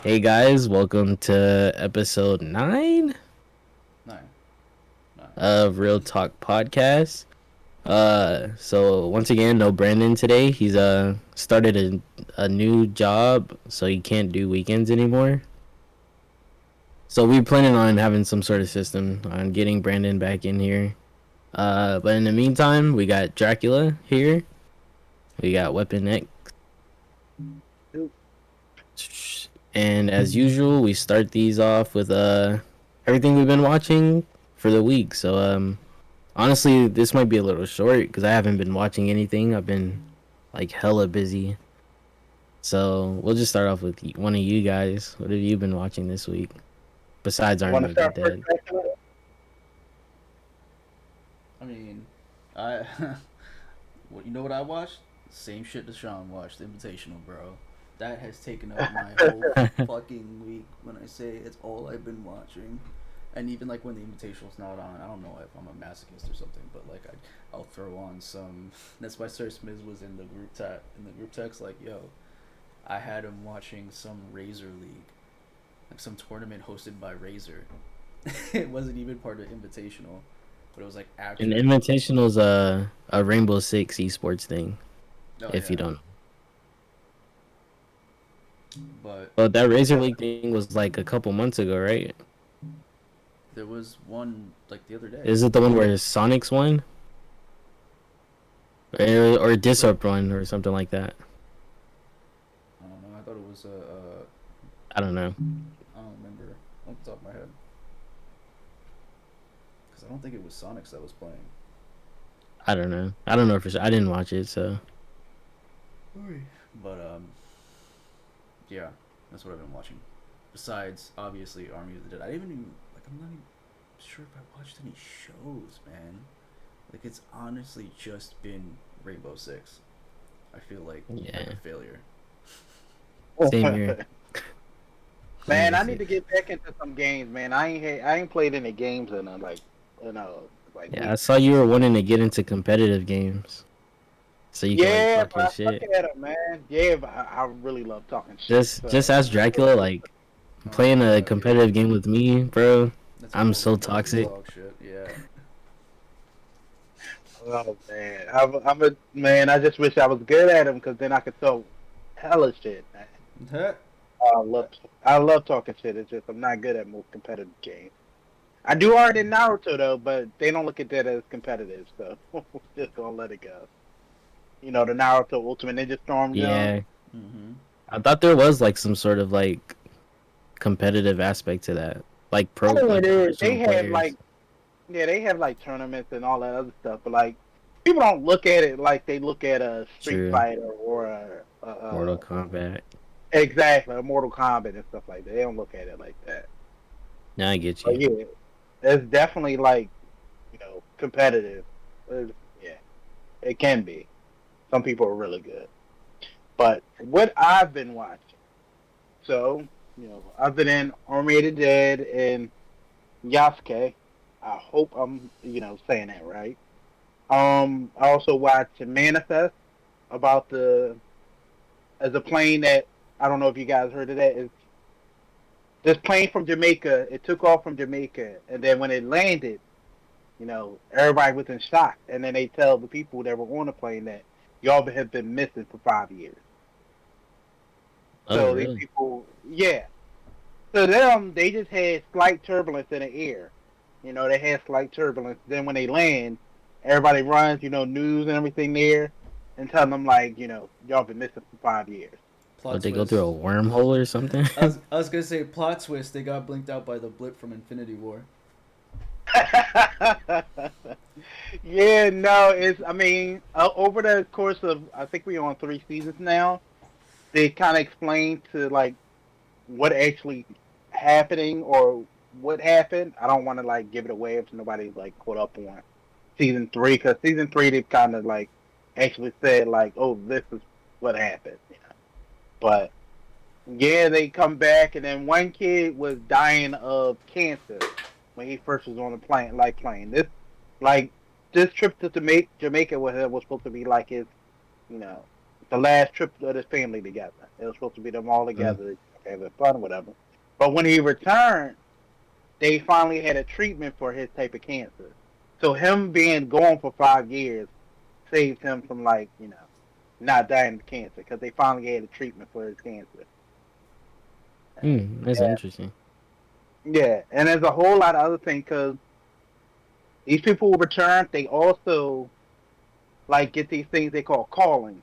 Hey guys, welcome to episode 9 Nine. Nine. of Real Talk Podcast. So once again, no Brandon today. He's started a new job, so he can't do weekends anymore. So we're planning on having some sort of system on getting Brandon back in here. But in the meantime, we got Dracula here. We got Weapon X. And as usual, we start these off with everything we've been watching for the week. So honestly, this might be a little short because I haven't been watching anything. I've been like hella busy. So we'll just start off with one of you guys. What have you been watching this week besides Want Army to of the start first, Dead? Dracula? I mean, I. You know what I watched? Same shit Deshaun watched. The Invitational, bro. That has taken up my whole fucking week. When I say it's all I've been watching, and even like when the Invitational's not on, I don't know if I'm a masochist or something, but like I'll throw on some. That's why Sir Smith was in the group text, like, yo, I had him watching some Razor League, like some tournament hosted by Razor. It wasn't even part of Invitational, but it was like An actual. Invitational's a Rainbow Six esports thing. Oh If you yeah, don't, but but that Razor League thing was like a couple months ago, right? there was one like the other day. Is it the one where Sonic's won, or Bro, Disrupt won, or something like that? I don't know. I thought it was I don't know. I don't remember off the top of my head because I don't think it was Sonics that was playing. I don't know. I don't know for sure. I didn't watch it, so But yeah, that's what I've been watching. Besides, obviously, Army of the Dead. I didn't even like. I'm not even sure if I watched any shows, man. Like it's honestly just been Rainbow Six. I feel like yeah. a failure. Same here. Man, Rainbow I need to Six. get back into some games, man. I ain't played any games in like Yeah, I weeks. saw you were wanting to get into competitive games, so you can like Yeah, talk but your I suck shit. at them, man. Yeah, but I really love talking shit. Just So, ask Dracula, like Oh my playing a god, yeah. competitive game with me, bro. That's I'm almost so as much as toxic. dog shit. Yeah. oh man, I'm a man. I just wish I was good at them because then I could talk hella shit, man. Huh? I love I love talking shit. It's just I'm not good at most competitive games. I do art in Naruto though, but they don't look at that as competitive, so just gonna let it go. You know, the Naruto Ultimate Ninja Storm jump. Yeah, Mm-hmm. I thought there was like some sort of like competitive aspect to that, Oh, like it is. professional players. They have like tournaments and all that other stuff, but like people don't look at it like they look at a Street True, Fighter or Mortal Kombat. exactly a Mortal Kombat and stuff like that. They don't look at it like that. Now I get But you. yeah, it's definitely like competitive. Yeah, it can be. Some people are really good. But what I've been watching, so I've been in Army of the Dead and Yasuke. I hope I'm saying that right. I also watched Manifest about the as a plane that I don't know if you guys heard of that. It's this plane from Jamaica. It took off from Jamaica, and then when it landed, everybody was in shock. And then they tell the people that were on the plane that y'all have been missing for 5 years. Oh, So these really? people, yeah. So them, they just had slight turbulence in the air. They had slight turbulence. Then when they land, everybody runs, news and everything there, and tell them like, y'all been missing for 5 years. Would Plot they go through twist. a wormhole or something? I was gonna say plot twist. They got blinked out by the blip from Infinity War. yeah, no, it's. I mean, over the course of, I think we're on 3 seasons now. They kind of explain to like what actually happening or what happened. I don't want to like give it away if nobody's like caught up on season 3 because season 3 they've kind of like actually said like, oh, this is what happened. But yeah, they come back and then one kid was dying of cancer when he first was on the plane, like plane. Like this trip to Jamaica was supposed to be like his, you know, the last trip of his family together. It was supposed to be them all Mm. together having fun, whatever. But when he returned, they finally had a treatment for his type of cancer. So him being gone for 5 years saved him from not dying of cancer because they finally had a treatment for his cancer. That's Yeah, interesting. yeah, and there's a whole lot of other things because these people who return, they also get these things they call callings,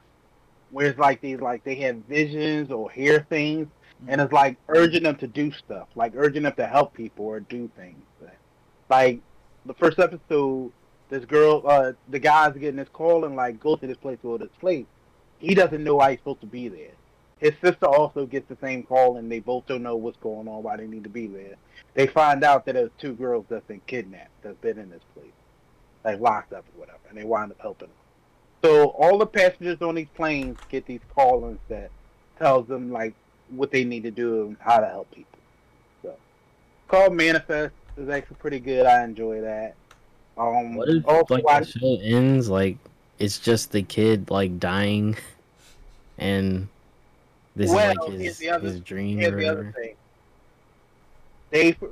where it's they have visions or hear things, and Mm-hmm. it's like urging them to do stuff, like urging them to help people or do things. Like the first episode, this girl, the guy's getting this call and go to this place or this place. He doesn't know why he's supposed to be there. His sister also gets the same call, and they both don't know what's going on, why they need to be there. They find out that there's two girls that's been kidnapped, that's been in this place, like locked up or whatever, and they wind up helping them. So all the passengers on these planes get these call-ins that tells them what they need to do and how to help people. So called Manifest is actually pretty good. I enjoy that. What if Also like the watch. show ends like it's just the kid like dying and this is Well, like his dream here's or the other whatever? thing.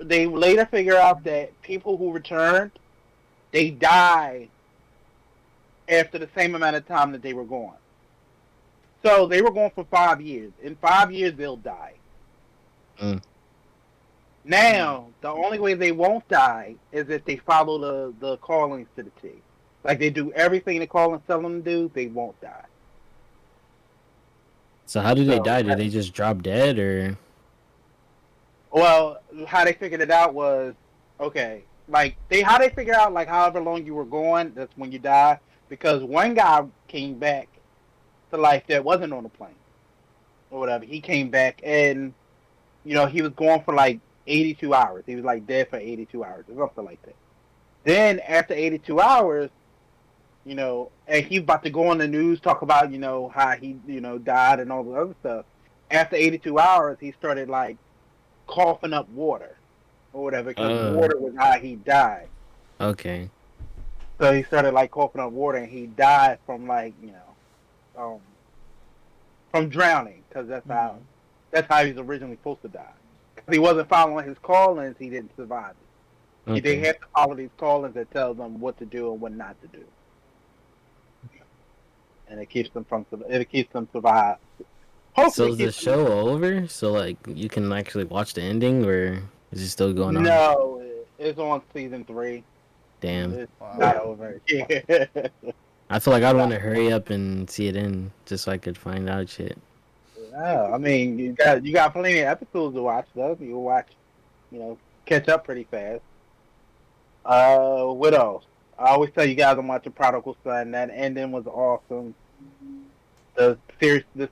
They later figure out that people who returned they die after the same amount of time that they were gone. So they were gone for 5 years. In 5 years they'll die. Mm. Mm. Now, the only way they won't die is if they follow the callings to the T. Like they do everything the callings tell them to do, they won't die. So how did they So, die? Did they just drop dead or? well, how they figured it out was okay. Like how they figure out however long you were going, that's when you die. Because one guy came back to life that wasn't on the plane or whatever. He came back and he was gone for 82 hours. He was dead for 82 hours or something like that. Then after 82 hours, and he's about to go on the news, talk about, how he, died and all the other stuff. After 82 hours, he started coughing up water or whatever because Uh, water was how he died. okay. So he started coughing up water and he died from um, from drowning because Mm-hmm. that's how he's originally supposed to die. Because he wasn't following his callings, he didn't survive it. They Okay. have to follow these callings that tell them what to do and what not to do, and it keeps them survive. So Hopefully, is the keep them. show over? So like you can actually watch the ending or is it still going on? No, it's on season 3. Damn. It's Wow. not over. Yeah. I feel like I'd want Not. to hurry up and see it in just so I could find out shit. No, I mean you got plenty of episodes to watch though. You watch, you know, catch up pretty fast. What else? I always tell you guys I'm watching Prodigal Son. That ending was awesome. The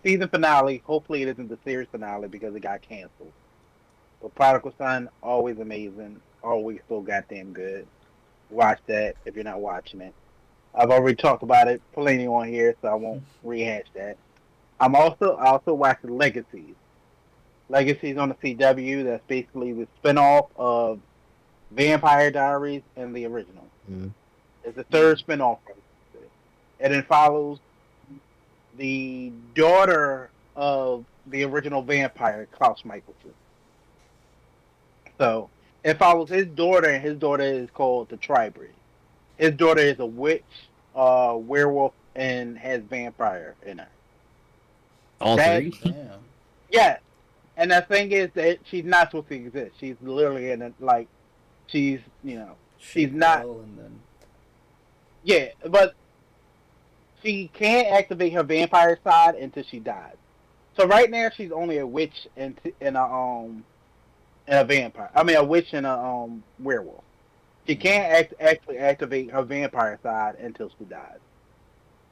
season finale. Hopefully it isn't the series finale because it got canceled. But Prodigal Son always amazing. Always so goddamn good. Watch that if you're not watching it. I've already talked about it plenty on here, so I won't rehash that. I also watching Legacies. Legacies on the CW. That's basically the spinoff of Vampire Diaries and the original. Mm. It's the third Mm. spinoff from it. And it follows the daughter of the original vampire, Klaus Michelson. So it follows his daughter, and his daughter is called the Tribrid. His daughter is a witch, werewolf, and has vampire in her. All That three? Damn. yeah, and the thing is that she's not supposed to exist. She's literally in a she's she's Shaped not. well, and then. Yeah, but she can't activate her vampire side until she dies. So right now she's only a witch and a vampire. I mean a witch and a werewolf. She Mm. can't actually activate her vampire side until she dies.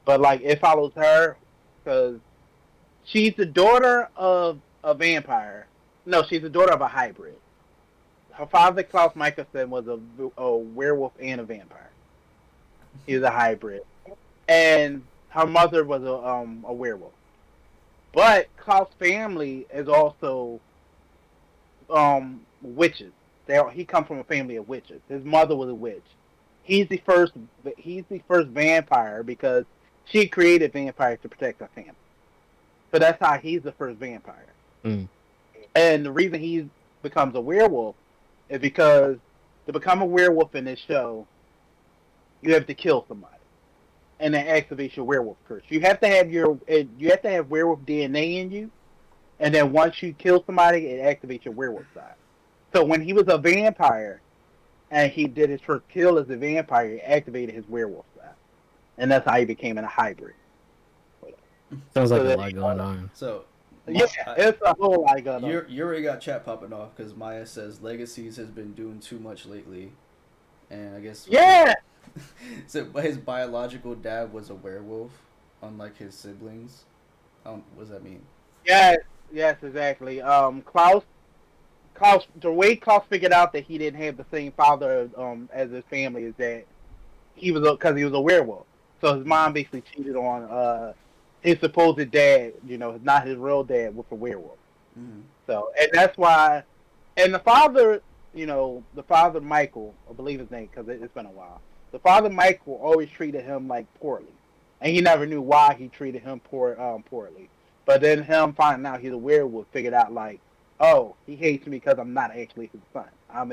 But it follows her because she's the daughter of a vampire. No, she's the daughter of a hybrid. Her father Klaus Michelson was a werewolf and a vampire. He was a hybrid, and her mother was a werewolf. But Klaus' family is also witches. He comes from a family of witches. His mother was a witch. He's the first. He's the first vampire because she created vampires to protect her family. So that's how he's the first vampire. Mm. And the reason he becomes a werewolf is because to become a werewolf in this show, you have to kill somebody, and that activates your werewolf curse. You have to have werewolf DNA in you, and then once you kill somebody, it activates your werewolf side. So when he was a vampire and he did his first kill as a vampire, he activated his werewolf side, and that's how he became a hybrid. Sounds like So a that, lot going on. So, yeah, it's a whole lot going on. you already got chat popping off because Maya says Legacies has been doing too much lately, and I guess Yeah, so his biological dad was a werewolf, unlike his siblings. What does that mean? yes, yes, exactly. The way Klaus figured out that he didn't have the same father as his family is that because he was a werewolf. So his mom basically cheated on his supposed dad, not his real dad, with a werewolf. Mm-hmm. So and that's why, and the father Michael, I believe his name because it's been a while. The father Michael always treated him like poorly, and he never knew why he treated him poorly. But then him finding out he's a werewolf figured out like, oh, he hates me because I'm not actually his son. I'm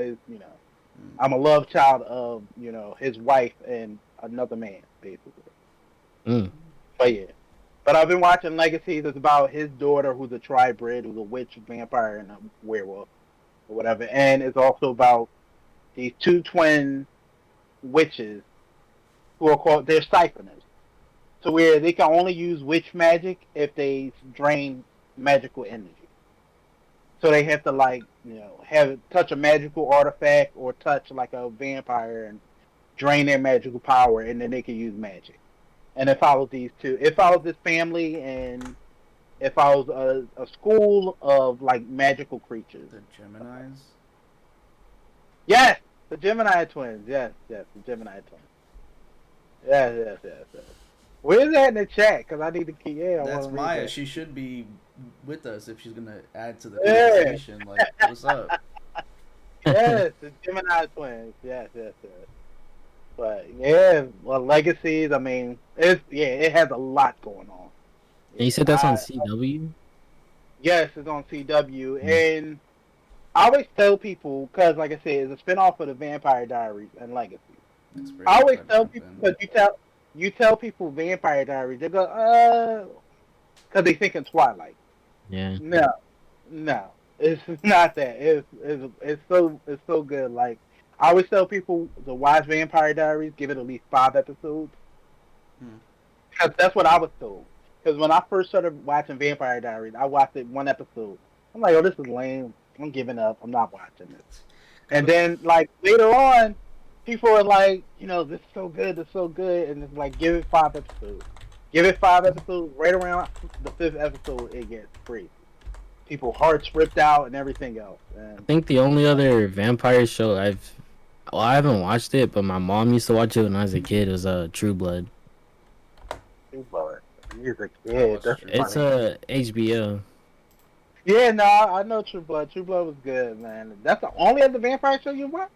a love child of his wife and another man basically. Mm. But yeah, but I've been watching Legacies. It's about his daughter who's a tribrid, who's a witch, vampire, and a werewolf or whatever, and it's also about these two twin witches who are called they're siphoners. So where they can only use witch magic if they drain magical energy. So they have to have touch a magical artifact or touch like a vampire and drain their magical power, and then they can use magic. And it follows these two. It follows this family, and it follows a school of like magical creatures. The Geminis. Yes, the Gemini twins. Yes, the Gemini twins. Yes. Where's that in the chat? Because I need to keep. Yeah, That's Maya. that. She should be with us if she's gonna add to the Yeah. conversation. Like, what's up? Yes, the Gemini twins. Yes. But yeah, well, Legacies. I mean, it has a lot going on. And you said that's on CW? Yes, it's on CW, and I always tell people because, like I said, it's a spinoff of the Vampire Diaries and Legacy. I always tell people because you tell people Vampire Diaries, they go because they think in Twilight. Yeah. No, it's not that. It's so good. Like I always tell people to watch Vampire Diaries, give it at least 5 episodes. Because that's what I was told. Because when I first started watching Vampire Diaries, I watched it 1 episode. I'm like, oh, this is lame. I'm giving up. I'm not watching this. And then, like, later on, people are like, this is so good, and it's like, give it 5 episodes. Give it 5 episodes. Right around the 5th episode, it gets free. People hearts ripped out and everything else. And I think the only other vampire show I haven't watched it, but my mom used to watch it when I was a kid. It was True Blood. He's a kid. That's It's funny. HBO. Yeah, no, I know True Blood. True Blood was good, man. That's the only other vampire show you watch?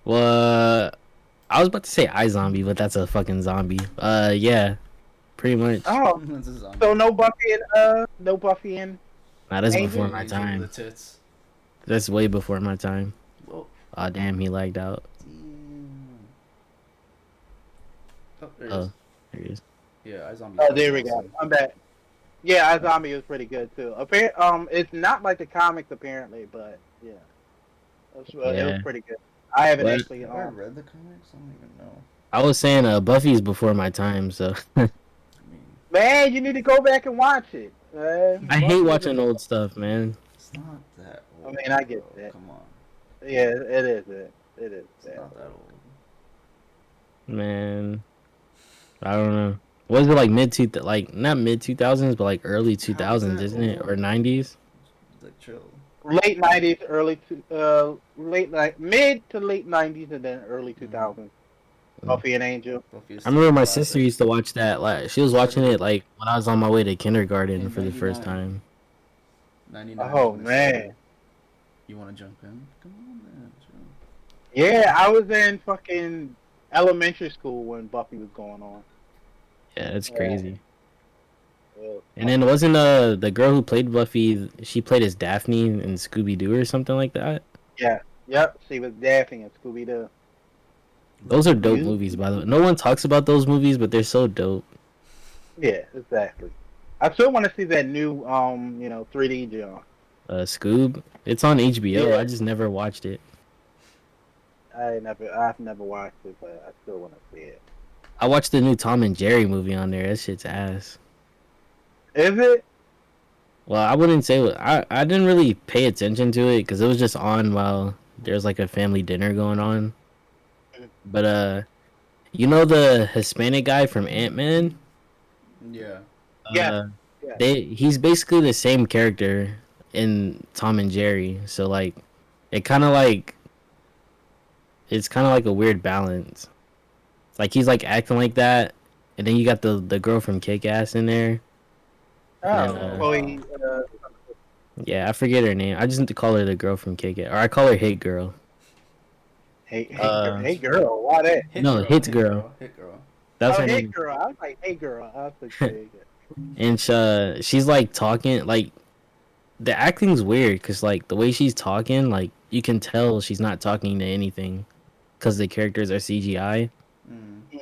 Well, I was about to say iZombie, but that's a fucking zombie. Yeah, pretty much. Oh, That's a zombie. so no Buffy and Nah, that's Angel? before my Angel with time. the tits. That's way before my time. Whoa. Oh damn, he lagged out. Oh, there it Oh, is. there he is. Yeah, iZombie. Oh, there we go. I'm back. Yeah, iZombie was pretty good too. It's not like the comics apparently, but yeah, it was pretty good. I haven't What? actually. Have I read the comics? I don't even know. I was saying Buffy's before my time, so I mean, Man, you need to go back and watch it. I hate watching old stuff, man. it's not that I old. mean, I get bro. that. Come on. Yeah, it is. It is. It's not that old. Man, I don't know. Was it like not mid 2000s, but like early 2000s, isn't it, or 90s? Like, chill. Late '90s, mid to late '90s, and then early 2000s. Buffy and Angel. Buffy is I remember my classic. sister used to watch that. Like she was watching it like when I was on my way to kindergarten In for the first 99. time. 99. Oh when it man. started. You want to jump in? Come on, man. Chill. Yeah, I was in fucking elementary school when Buffy was going on. Yeah, it's crazy. And then wasn't the girl who played Buffy? She played as Daphne in Scooby Doo or something like that. Yeah. Yep. She was Daphne and Scooby Doo. Those are dope You? movies, by the way. No one talks about those movies, but they're so dope. Yeah, exactly. I still want to see that new 3D John. Scoob. It's on HBO. Yeah. I just never watched it. I've never watched it, but I still want to see it. I watched the new Tom and Jerry movie on there. That shit's ass. Is it? Well, I wouldn't say I didn't really pay attention to it because it was just on while there's like a family dinner going on. But you know the Hispanic guy from Ant-Man? Yeah. Yeah. Uh, Yeah. he's basically the same character in Tom and Jerry. So like, it kind of like it's kind of like a weird balance. It's like he's like acting like that, and then you got the girl from Kick-Ass in there. Oh, And, Chloe. Yeah, I forget her name. I just need to call her the girl from Kick-Ass, or I call her Hit Girl. Hey, girl. Why that? No, Hit Girl. Hit girl. That's Oh, her hey, name. girl. I was like, hey, girl. I was like, hey, girl. And she's like talking like the acting's weird because like the way she's talking, like you can tell she's not talking to anything because the characters are CGI. Mm.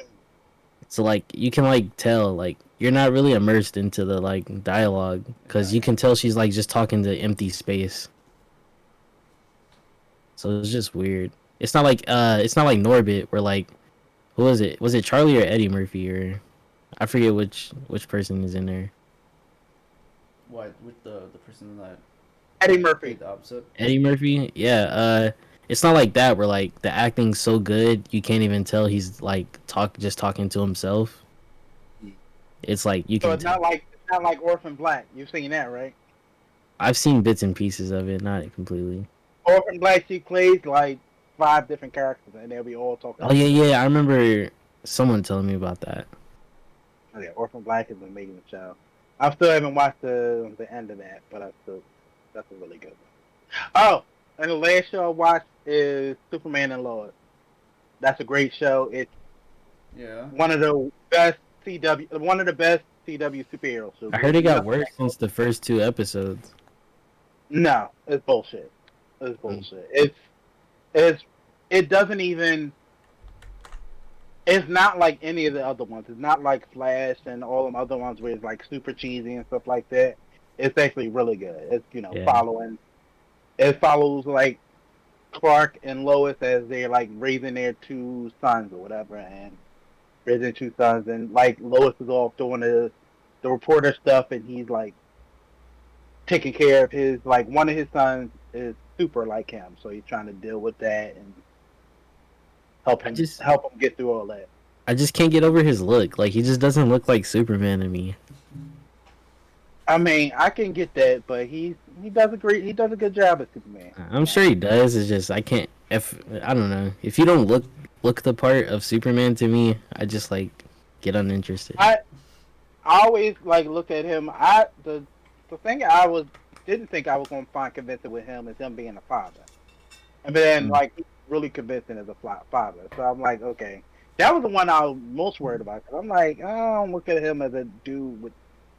So like you can like tell like you're not really immersed into the like dialogue because you can tell she's like just talking to empty space. So it's just weird. It's not like Norbit where like who was it? Was it Charlie or Eddie Murphy or I forget which person is in there. What with the person that Eddie Murphy. played the opposite? Eddie Murphy? Yeah, it's not like that where like the acting's so good you can't even tell he's like just talking to himself. It's like you So can it's tell. not like Orphan Black. You've seen that, right? I've seen bits and pieces of it, not completely. Orphan Black, she plays like 5 different characters, and they'll be all talking. Oh yeah, I remember someone telling me about that. Oh, yeah, Orphan Black is an amazing show. I still haven't watched the end of that, but that's a really good one. Oh, and the last show I watched is Superman and Lois. That's a great show. It's Yeah. one of the best CW superhero shows. I heard it got worse since the first 2 episodes. No, it's bullshit. It's bullshit. It doesn't even. It's not like any of the other ones. It's not like Flash and all them other ones where it's like super cheesy and stuff like that. It's actually really good. It's Yeah. following. It follows like Clark and Lois as they're like raising their 2 sons or whatever, and raising 2 sons, and like Lois is off doing the reporter stuff, and he's like taking care of his like one of his sons is super like him, so he's trying to deal with that and help him get through all that. I just can't get over his look. Like he just doesn't look like Superman to me. I mean, I can get that, but he does a good job as Superman. I'm sure he does. It's just I can't. If I don't know. If you don't look the part of Superman to me, I just like get uninterested. I always like look at him. The thing didn't think I was gonna find convincing with him is him being a father, and then like he's really convincing as a father. So I'm like, okay, that was the one I was most worried about. Cause I'm like, I don't look at him as a dude with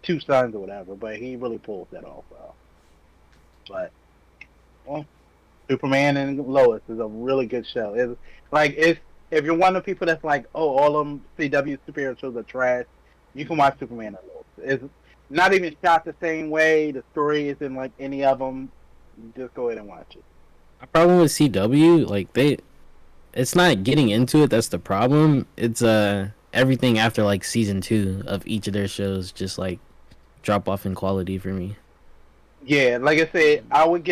2 sons or whatever, but he really pulls that off. But well, Superman and Lois is a really good show. It's if you're one of the people that's like, oh, all of them CW superhero shows are trash, you can watch Superman and Lois. It's not even shot the same way. The story isn't like any of them. Just go ahead and watch it. My problem with CW, like it's not getting into it. That's the problem. It's everything after like season 2 of each of their shows just like drop off in quality for me. Yeah, like I said, I would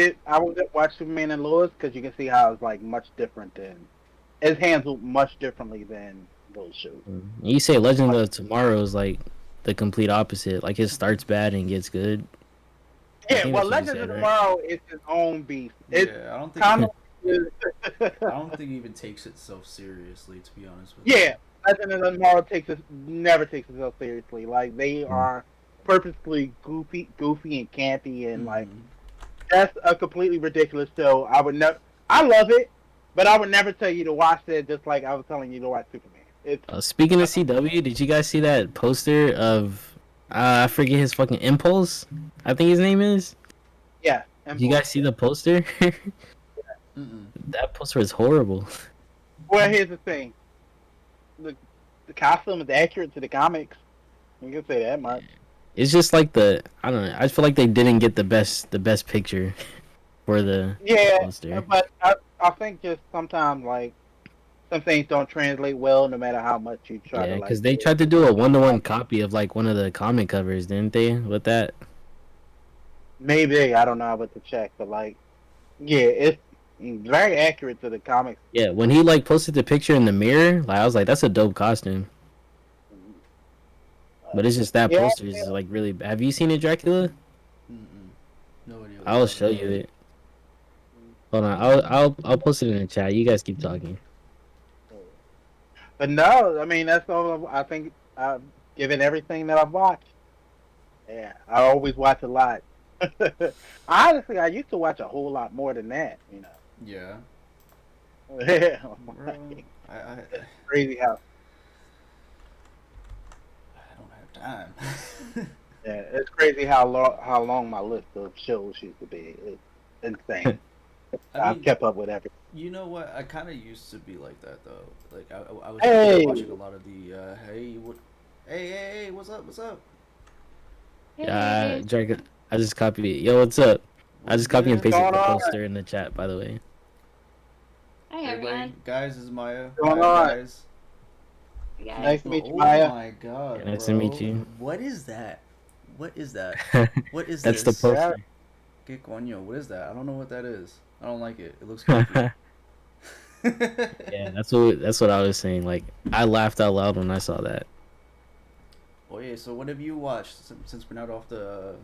watch Superman and Lois because you can see how it's like much different it's handled much differently than those shows. You say Legend of Tomorrow is like the complete opposite. Like it starts bad and gets good. Yeah, well, Legends of Tomorrow is his own beast. Yeah, I don't think. I don't think he even takes itself seriously, to be honest with you. Yeah, Legends of Tomorrow never takes itself seriously. Like they are purposely goofy and campy, and like that's a completely ridiculous show. I love it, but I would never tell you to watch it. Just like I was telling you to watch Superman. Speaking of CW, did you guys see that poster of I forget his fucking Impulse. I think his name is. Yeah, You Impulse. guys see the poster? Mm-mm. That poster is horrible. Well, here's the thing: the the costume is accurate to the comics. You can say that much. It's just like I don't know. I feel like they didn't get the best picture for the Yeah, poster. but I think just sometimes like some things don't translate well, no matter how much you try Yeah, to because like they do it. tried to do a one-to-one copy of like one of the comic covers, didn't they? With that. Maybe I don't know about to check, but like yeah, it's very accurate to the comics. Yeah, when he like posted the picture in the mirror, like I was like, that's a dope costume. Uh, But it's just that yeah, poster is like really. Have you seen it, Dracula? Mm-mm. No idea what you're I'll talking show you about. it. Hold on, I'll post it in the chat. You guys keep talking. but no, I mean that's all. I think given everything that I've watched, yeah, I always watch a lot. Honestly, I used to watch a whole lot more than that. You know, Yeah, yeah, bro. I it's crazy how don't have time. yeah, it's crazy how long my list of shows used to be. It's insane. I I've mean, kept up with everything. you know what? I kind of used to be like that though. Like I was Hey, watching a lot of the hey what, hey what's up what's up? Hey, Dracula. I just copied it. Yo, what's up? I What's just copy and good? what's pasted going the on? poster in the chat. By the way. hey Everybody, everyone. guys, this is Maya. What's going Hi on? guys. Hey Nice guys. to meet you, Oh Maya. my Yeah, god, nice to meet bro. you. What is that? What is that? What is That's the this? Yeah, poster. Que coño? What is that? I don't know what that is. I don't like it. It looks creepy. Yeah, that's what I was saying. Like I laughed out loud when I saw that. Oh yeah. So what have you watched since we're not off the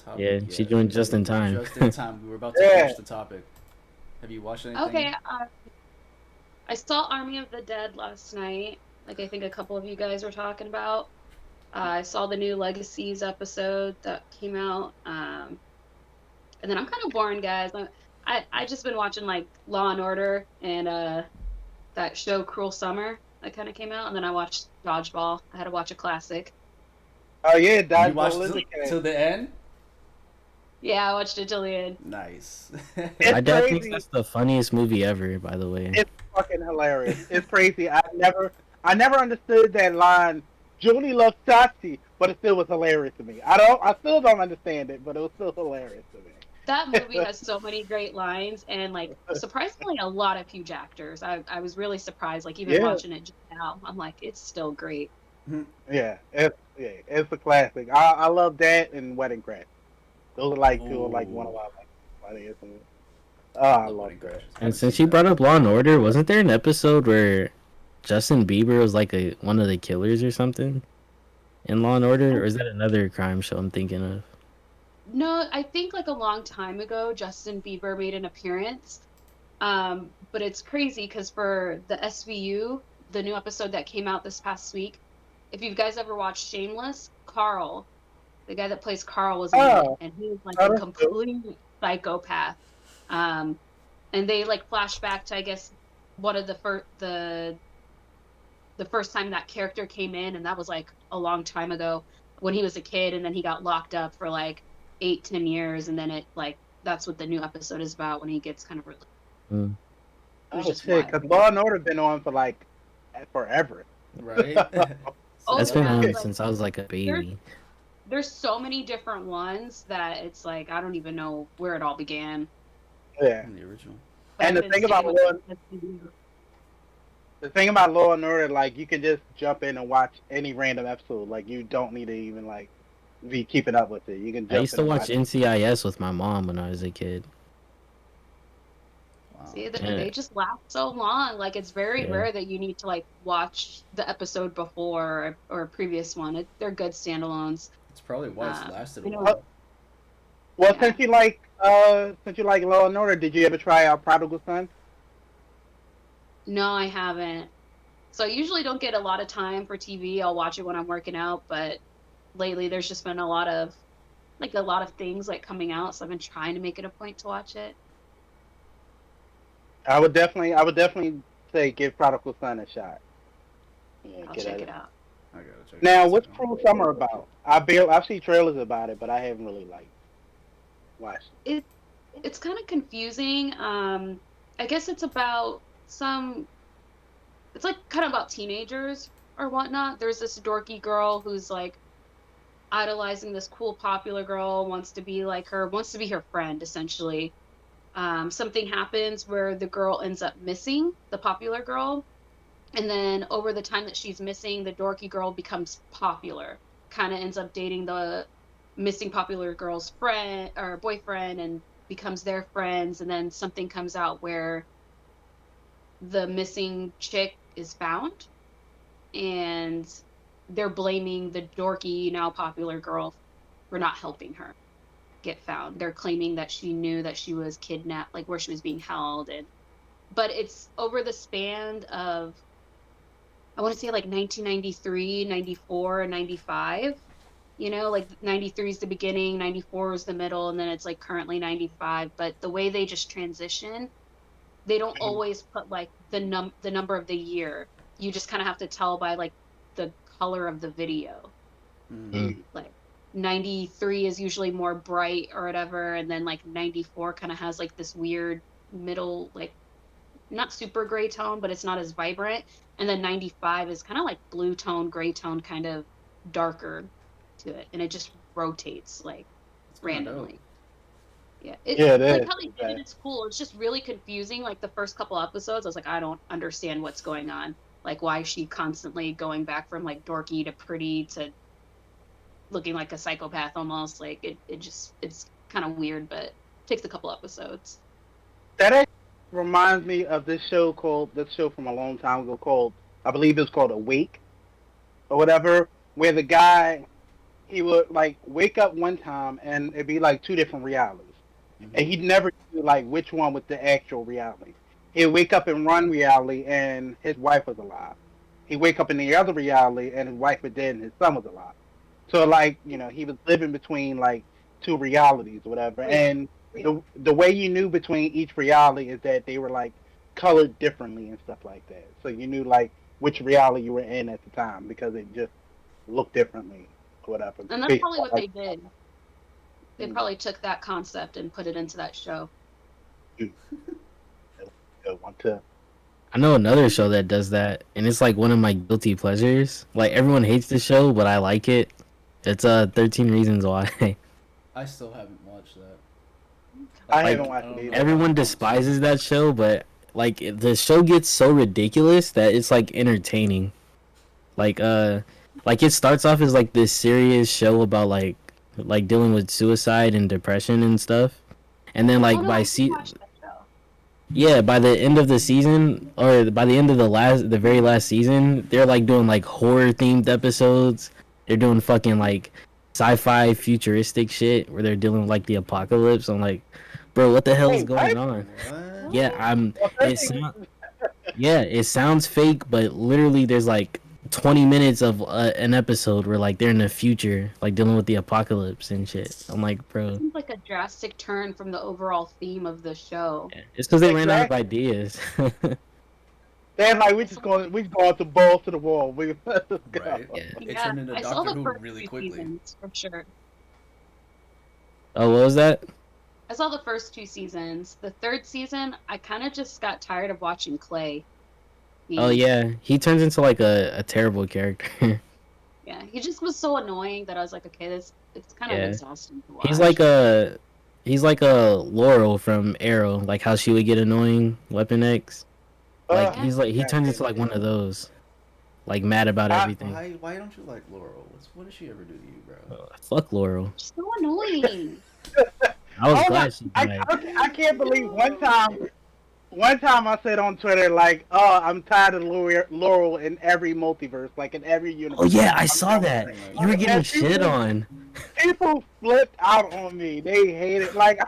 topic Yeah, she yet? joined just in time. Just in time. We were about to yeah. finish the topic. Have you watched Okay, anything? I saw Army of the Dead last night. Like I think a couple of you guys were talking about. I saw the new Legacies episode that came out. And then I'm kind of boring, guys. I just been watching like Law and Order and that show Cruel Summer that kind of came out, and then I watched Dodgeball. I had to watch a classic. Oh yeah, You Dodgeball watched is a cat. till the end? Yeah, I watched it till the end. Nice. My It's dad thinks crazy. that's the funniest movie ever. By the way. It's fucking hilarious. It's crazy. I never understood that line. Julie loves Chachi, but it still was hilarious to me. I still don't understand it, but it was still hilarious to That movie me. has so many great lines and like surprisingly a lot of huge actors. I was really surprised. Like even Yeah, watching it just now, I'm like, it's still great. it's a classic. I love that and Wedding Crash. Those are like two of like one of Oh, my like funniest. Oh, I love love Wedding that. Crashers. And Haven't since seen you that. brought up Law and Order, wasn't there an episode where Justin Bieber was like one of the killers or something in Law and Order, or is that another crime show I'm thinking of? No, I think like a long time ago, Justin Bieber made an appearance. But it's crazy because for the SVU, the new episode that came out this past week, if you guys ever watched Shameless, Carl, the guy that plays Carl was in it, Oh, and he was like oh, a that's dope. complete psychopath. Um, and they like flash back to I guess one of the first time that character came in, and that was like a long time ago when he was a kid, and then he got locked up for like 8, 10 years, and then it like that's what the new episode is about when he gets kind of really. Mm. It was Oh just shit, wild. because Law and Order been on for like forever. Right? Oh That's So been yeah, on like since I was like a there's baby. there's so many different ones that it's like I don't even know where it all began. Yeah, in the original. But and I've been the thing about Law and Order, like you can just jump in and watch any random episode. Like you don't need to even like be keeping up with it. You can I jump used in to and watch watch. NCIS with my mom when I was a kid. Wow. see Yeah, they just last so long. Like it's very yeah. rare that you need to like watch the episode before or a previous one. They're good standalones. It's probably why it's lasted a I know. Uh, while. well, Yeah. since you like Law and Order, did you ever try out Prodigal Son? No, I haven't. So I usually don't get a lot of time for TV. I'll watch it when I'm working out, but lately there's just been a lot of things like coming out, so I've been trying to make it a point to watch it. I would definitely say give Prodigal Son a shot. Yeah, I'll get check at it it. out. I gotta check it Now, out what's too. Cruel Summer about? I've seen trailers about it, but I haven't really like watched It it's kind of confusing. I guess it's about some. It's like kind of about teenagers or whatnot. There's this dorky girl who's like idolizing this cool popular girl, wants to be like her, wants to be her friend essentially. Something happens where the girl ends up missing, the popular girl, and then over the time that she's missing, the dorky girl becomes popular, kind of ends up dating the missing popular girl's friend or boyfriend and becomes their friends, and then something comes out where the missing chick is found and they're blaming the dorky now popular girl for not helping her get found. They're claiming that she knew that she was kidnapped, like where she was being held, and but it's over the span of, I want to say, like 1993, 94, and 95. You know, like 93 is the beginning, 94 is the middle, and then it's like currently 95. But the way they just transition, they don't it. always put like the number of the year. You just kind of have to tell by like the color of the video. Mm. Mm. Like 93 is usually more bright or whatever, and then like 94 kind of has like this weird middle, like not super gray tone, but it's not as vibrant. And then 95 is kind of like blue tone, gray tone, kind of darker to it. And it just rotates like It's kind of dope. randomly. Yeah. It Yeah, it like is. how they did it, it's cool. It's just really confusing. Like the first couple episodes, I was like, I don't understand what's going on. Like why is she constantly going back from like dorky to pretty to looking like a psychopath almost. Like it just it's kind of weird, but it takes a couple episodes. That actually reminds me of this show from a long time ago called, I believe it's called Awake or whatever, where the guy, he would like wake up one time and it'd be like two different realities. Mm-hmm. And he'd never knew like which one was the actual reality. He'd wake up in one reality and his wife was alive. He'd wake up in the other reality and his wife was dead and his son was alive. So like, he was living between like two realities or whatever. And the way you knew between each reality is that they were like colored differently and stuff like that. So you knew like which reality you were in at the time because it just looked differently or whatever. And that's Based probably on, what like, they did. They probably took that concept and put it into that show. good one too. I know another show that does that, and it's like one of my guilty pleasures. Like everyone hates the show, but I like it. It's 13 Reasons Why. I still haven't watched that. I Like, haven't watched I it don't either. know. Everyone despises that show, but like the show gets so ridiculous that it's like entertaining. Like like it starts off as like this serious show about like dealing with suicide and depression and stuff. And then Oh like no, I did watch that show. yeah, by the end of the season or by the end of the very last season, they're like doing like horror themed episodes. They're doing fucking like sci-fi futuristic shit where they're dealing with like the apocalypse. I'm like, bro, what the hell is Wait, what? going on? What? Yeah, Well, it 13 sound, yeah, it sounds fake, but literally there's like 20 minutes of an episode where like they're in the future, like dealing with the apocalypse and shit. I'm like, bro, Seems like a drastic turn from the overall theme of the show. yeah, it's because they ran out of Exactly. ideas. They're like, we just going to balls to the wall. Let's go. Right. Yeah. It Yeah, turned into I saw Doctor the Who first really two quickly. seasons for sure. Oh, what was that? I saw the first two seasons. The third season, I kind of just got tired of watching Clay. Oh yeah, he turns into like a terrible character. Yeah, he just was so annoying that I was like, okay, this it's kind of Yeah. exhausting to watch. He's like a Laurel from Arrow, like how she would get annoying, Weapon X. Like Uh, he turns into like one of those, like mad about everything. Why don't you like Laurel? What did she ever do to you, bro? Fuck Laurel. She's so annoying. I was Oh glad my! she died. I can't believe one time I said on Twitter like, "Oh, I'm tired of Laurel in every multiverse, like in every universe." Oh yeah, I saw that. saying, You were getting And shit on. People flipped out on me. They hate it. Like,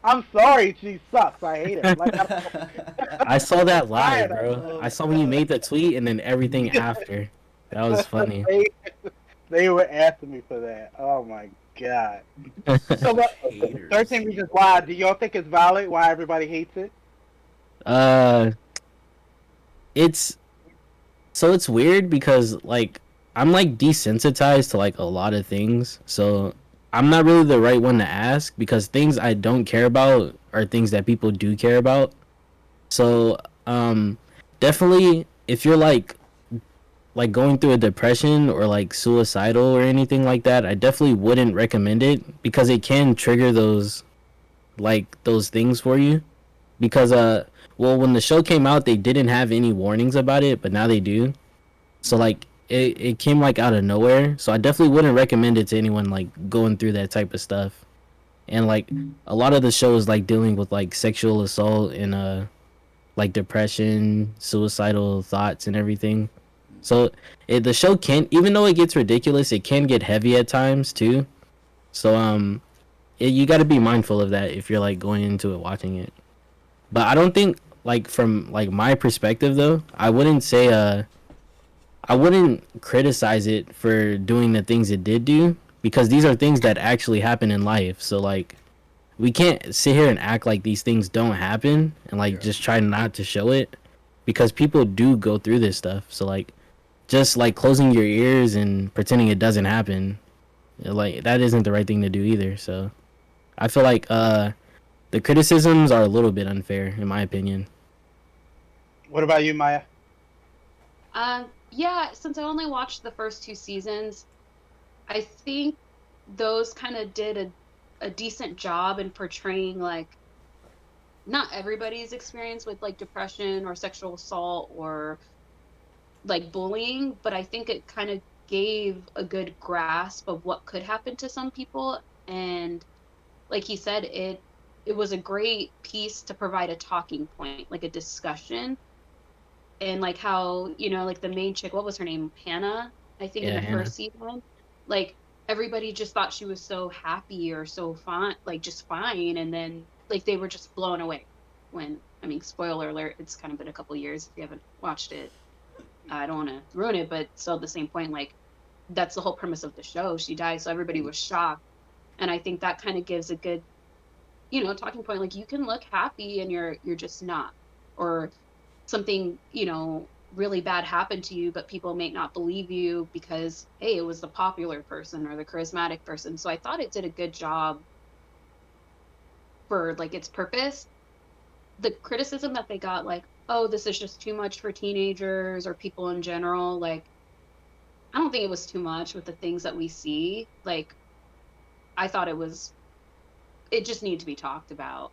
I'm sorry, she sucks. I hate her. Like, I saw that live, tired of bro. I saw when you made the tweet and then everything after. That was funny. they were asking me for that. Oh my god. So, Haters. 13 Reasons Why. Do y'all think it's valid? Why everybody hates it? it's weird because like I'm like desensitized to like a lot of things, so I'm not really the right one to ask because things I don't care about are things that people do care about. So definitely if you're like going through a depression or like suicidal or anything like that, I definitely wouldn't recommend it because it can trigger those things for you. Because well, when the show came out, they didn't have any warnings about it, but now they do. So like it came like out of nowhere. So I definitely wouldn't recommend it to anyone like going through that type of stuff. And like a lot of the shows like dealing with like sexual assault and like depression, suicidal thoughts and everything. So the show can, even though it gets ridiculous, it can get heavy at times too. So you got to be mindful of that if you're like going into it watching it. But I don't think like from like my perspective though, I wouldn't criticize it for doing the things it did do because these are things that actually happen in life. So like we can't sit here and act like these things don't happen and like just try not to show it because people do go through this stuff. So like just like closing your ears and pretending it doesn't happen, like that isn't the right thing to do either. So I feel like the criticisms are a little bit unfair in my opinion. What about you, Maya? Yeah, since I only watched the first two seasons, I think those kind of did a decent job in portraying like not everybody's experience with like depression or sexual assault or like bullying, but I think it kind of gave a good grasp of what could happen to some people. And like he said, it was a great piece to provide a talking point, like a discussion. And like how, like the main chick, what was her name? Hannah, I think in Yeah, the Hannah. first season. Like everybody just thought she was so happy or so fine, like just fine. And then like they were just blown away when, I mean, spoiler alert, it's kind of been a couple years if you haven't watched it. I don't want to ruin it, but still at the same point, like that's the whole premise of the show. She died, so everybody was shocked. And I think that kind of gives a good, talking point. Like you can look happy and you're just not. Or something, really bad happened to you, but people may not believe you because, hey, it was the popular person or the charismatic person. So I thought it did a good job for like its purpose. The criticism that they got, like, oh, this is just too much for teenagers or people in general, like, I don't think it was too much with the things that we see. Like, I thought it just needed to be talked about.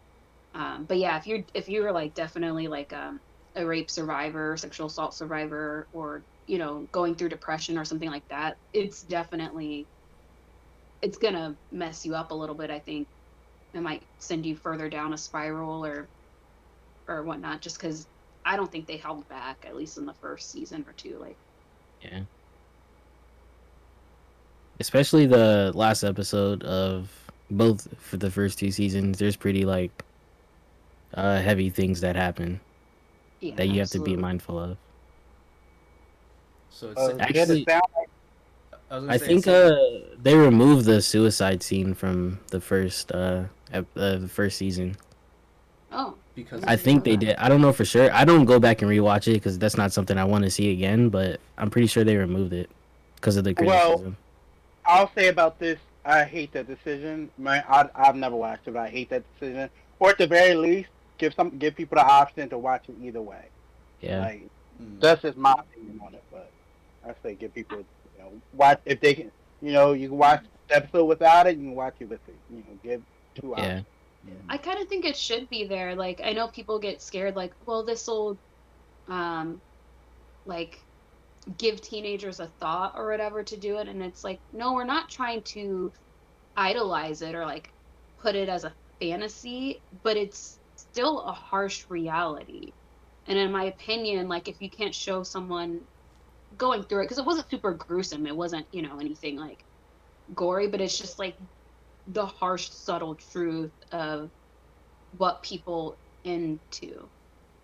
But yeah, if you're like definitely like a rape survivor, sexual assault survivor, or going through depression or something like that, it's gonna mess you up a little bit. I think it might send you further down a spiral or whatnot. Just because I don't think they held back, at least in the first season or two. Like, Yeah. Especially the last episode of both for the first two seasons, there's pretty like heavy things that happen yeah, that you have to be absolutely. mindful of. So it's Did it Actually, sound I was gonna I say it's think they removed the suicide scene from the first season. Oh, because I I didn't think know they that. did. I don't know for sure. I don't go back and rewatch it because that's not something I want to see again. But I'm pretty sure they removed it because of the well? criticism. I'll say about this. I hate that decision. Man, I've never watched it, but I hate that decision. Or at the very least, give people the option to watch it either way. Yeah, Like mm, that's just my opinion on it. But I say give people, watch if they can. You can watch the episode without it. You can watch it with it. Give two yeah, options. mm, I kind of think it should be there. Like, I know people get scared, like, well, this will, um, like, give teenagers a thought or whatever to do it. And it's like, no, we're not trying to idolize it or like put it as a fantasy, but it's still a harsh reality. And in my opinion, like, if you can't show someone going through it, because it wasn't super gruesome, it wasn't, anything like gory, but it's just like the harsh, subtle truth of what people into.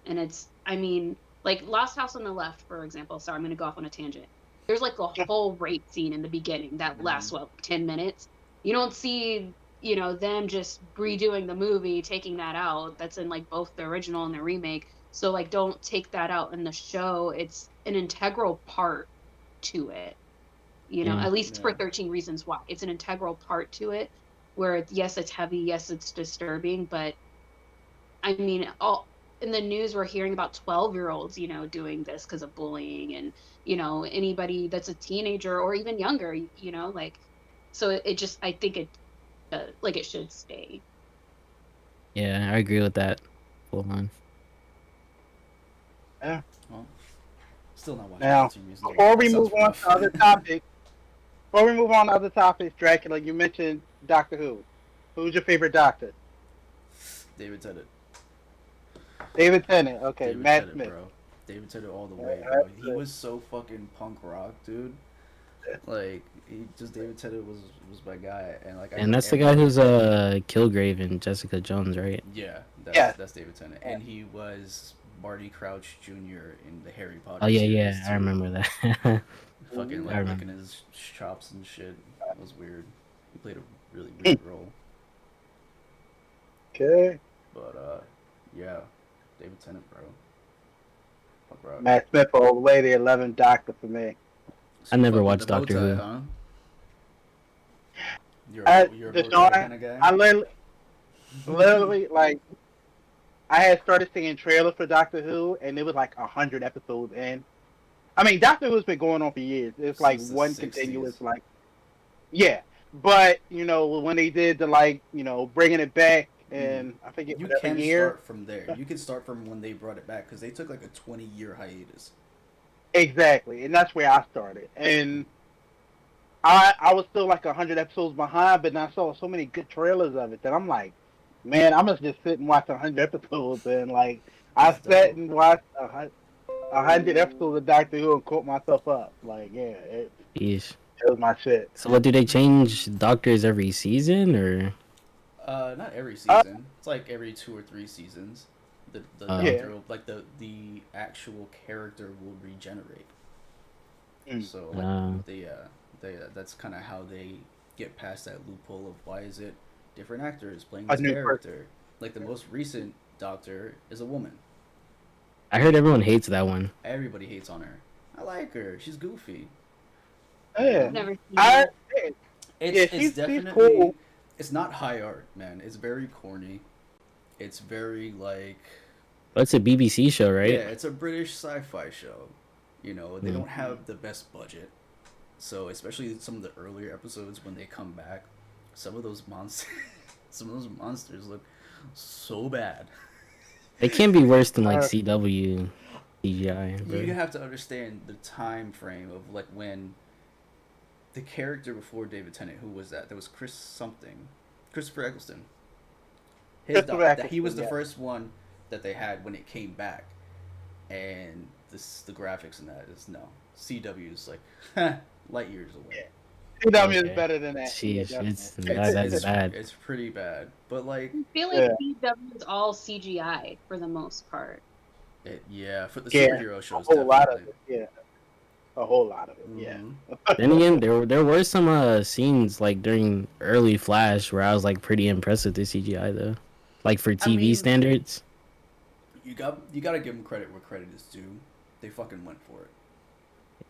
And it's, I mean, like Last House on the Left, for example. Sorry, I'm going to go off on a tangent. There's like a whole rape scene in the beginning that lasts, mm, what, 10 minutes? You don't see, them just redoing the movie, taking that out. That's in like both the original and the remake. So, like, don't take that out in the show. It's an integral part to it. You know, Yeah. at least for Yeah. 13 Reasons Why. It's an integral part to it where yes, it's heavy, yes, it's disturbing, but I mean, all in the news we're hearing about 12-year-olds, you know, doing this because of bullying and, you know, anybody that's a teenager or even younger, you know, like so it just I think it like it should stay. Yeah, I agree with that. Full on. Yeah. Well, still not watching Now, 13 Reasons Why. before That we sounds move on rough. to other topics, Dracula, you mentioned Doctor Who. Who's your favorite Doctor? David Tennant. David Tennant. Okay, David Matt Tennant, Smith. bro. David Tennant all the way, bro. That's He was so fucking punk rock, dude. Like he just David Tennant was my guy, and like I And think that's the guy every who's Kilgrave in Jessica Jones, right? yeah, Yeah. that's David Tennant, and he was Barty Crouch Jr. in the Harry Potter Oh yeah, series yeah, I too. remember that. Fucking I like remember. licking his chops and shit. It was weird. He played a really weird role, Okay. but yeah, David Tennant, bro. Fuck rock. Matt Smith all the way, the 11th Doctor for me. I never Fucking watched the bow Doctor tie, Who. huh? You're a bow tie Deshaun, kind of guy. I literally, like, I had started seeing trailers for Doctor Who, and it was like 100 episodes in. I mean, Doctor Who's been going on for years. It's like Since the one 60s. continuous, like, yeah. But, you know, when they did the, like, you know, bringing it back, and I forget You whatever can year. start from there. You can start from when they brought it back because they took like a 20-year hiatus. Exactly, and that's where I started. And I was still like 100 episodes behind, but I saw so many good trailers of it that I'm like, man, I must just sit and watch 100 episodes. And like, I It's sat dope. and watched 100 episodes of Doctor Who and caught myself up. Like, yeah, Yeesh. it was my shit. So what do they change doctors every season or? Not every Uh, season. It's like every 2 or 3 seasons. The Yeah. doctor will, like the actual character will regenerate. Mm. So Uh, like they that's kind of how they get past that loophole of why is it different actors playing A this new character. Like the most recent doctor is a woman. I heard everyone hates that one. Everybody hates on her. I like her. She's goofy. Yeah, I've never seen I it. It's Yeah, it's she's definitely cool. it's not high art, man. It's very corny. It's very like But it's a BBC show, right? yeah, it's a British sci-fi show. You know, they Mm. don't have the best budget. So, especially some of the earlier episodes when they come back, some of those monsters some of those monsters look so bad. It can be worse than like Uh, CW CGI, bro. You have to understand the time frame of like when the character before David Tennant, who was that? That was Chris something. Christopher Eccleston. He was the yeah. first one that they had when it came back. And the graphics in that is no. CW is like light years away. CW is Okay. better than that. Yeah, Sheesh, it's definitely. that's bad. It's pretty bad. But like I feel like CW is all CGI for the most part. yeah, for the Yeah, superhero a shows whole lot of definitely. it. Yeah, a whole lot of it. Yeah. Mhm. Then again, there were some scenes like during early Flash where I was like pretty impressed with the CGI though, like for TV mean- standards. You got to give them credit where credit is due. They fucking went for it.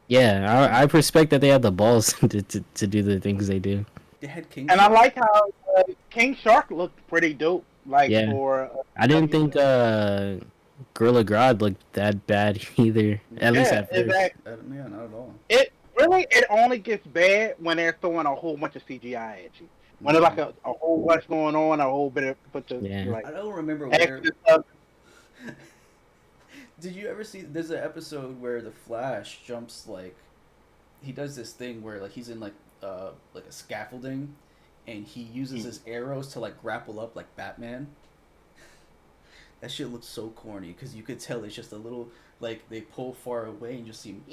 Yeah, I respect that they had the balls to do the things they do. They had King And I Shark. like how King Shark looked pretty dope. Like Yeah. for I didn't think Gorilla Grodd looked that bad either. At least at first. exactly. Yeah, not at all. It only gets bad when they're throwing a whole bunch of CGI at you. When there's like a whole bunch going on, a whole bunch of Yeah. like I don't remember where. extra stuff. Did you ever see? There's an episode where the Flash jumps like, he does this thing where like he's in like a scaffolding, and he uses his arrows to like grapple up like Batman. That shit looks so corny because you could tell it's just a little like they pull far away and just see him,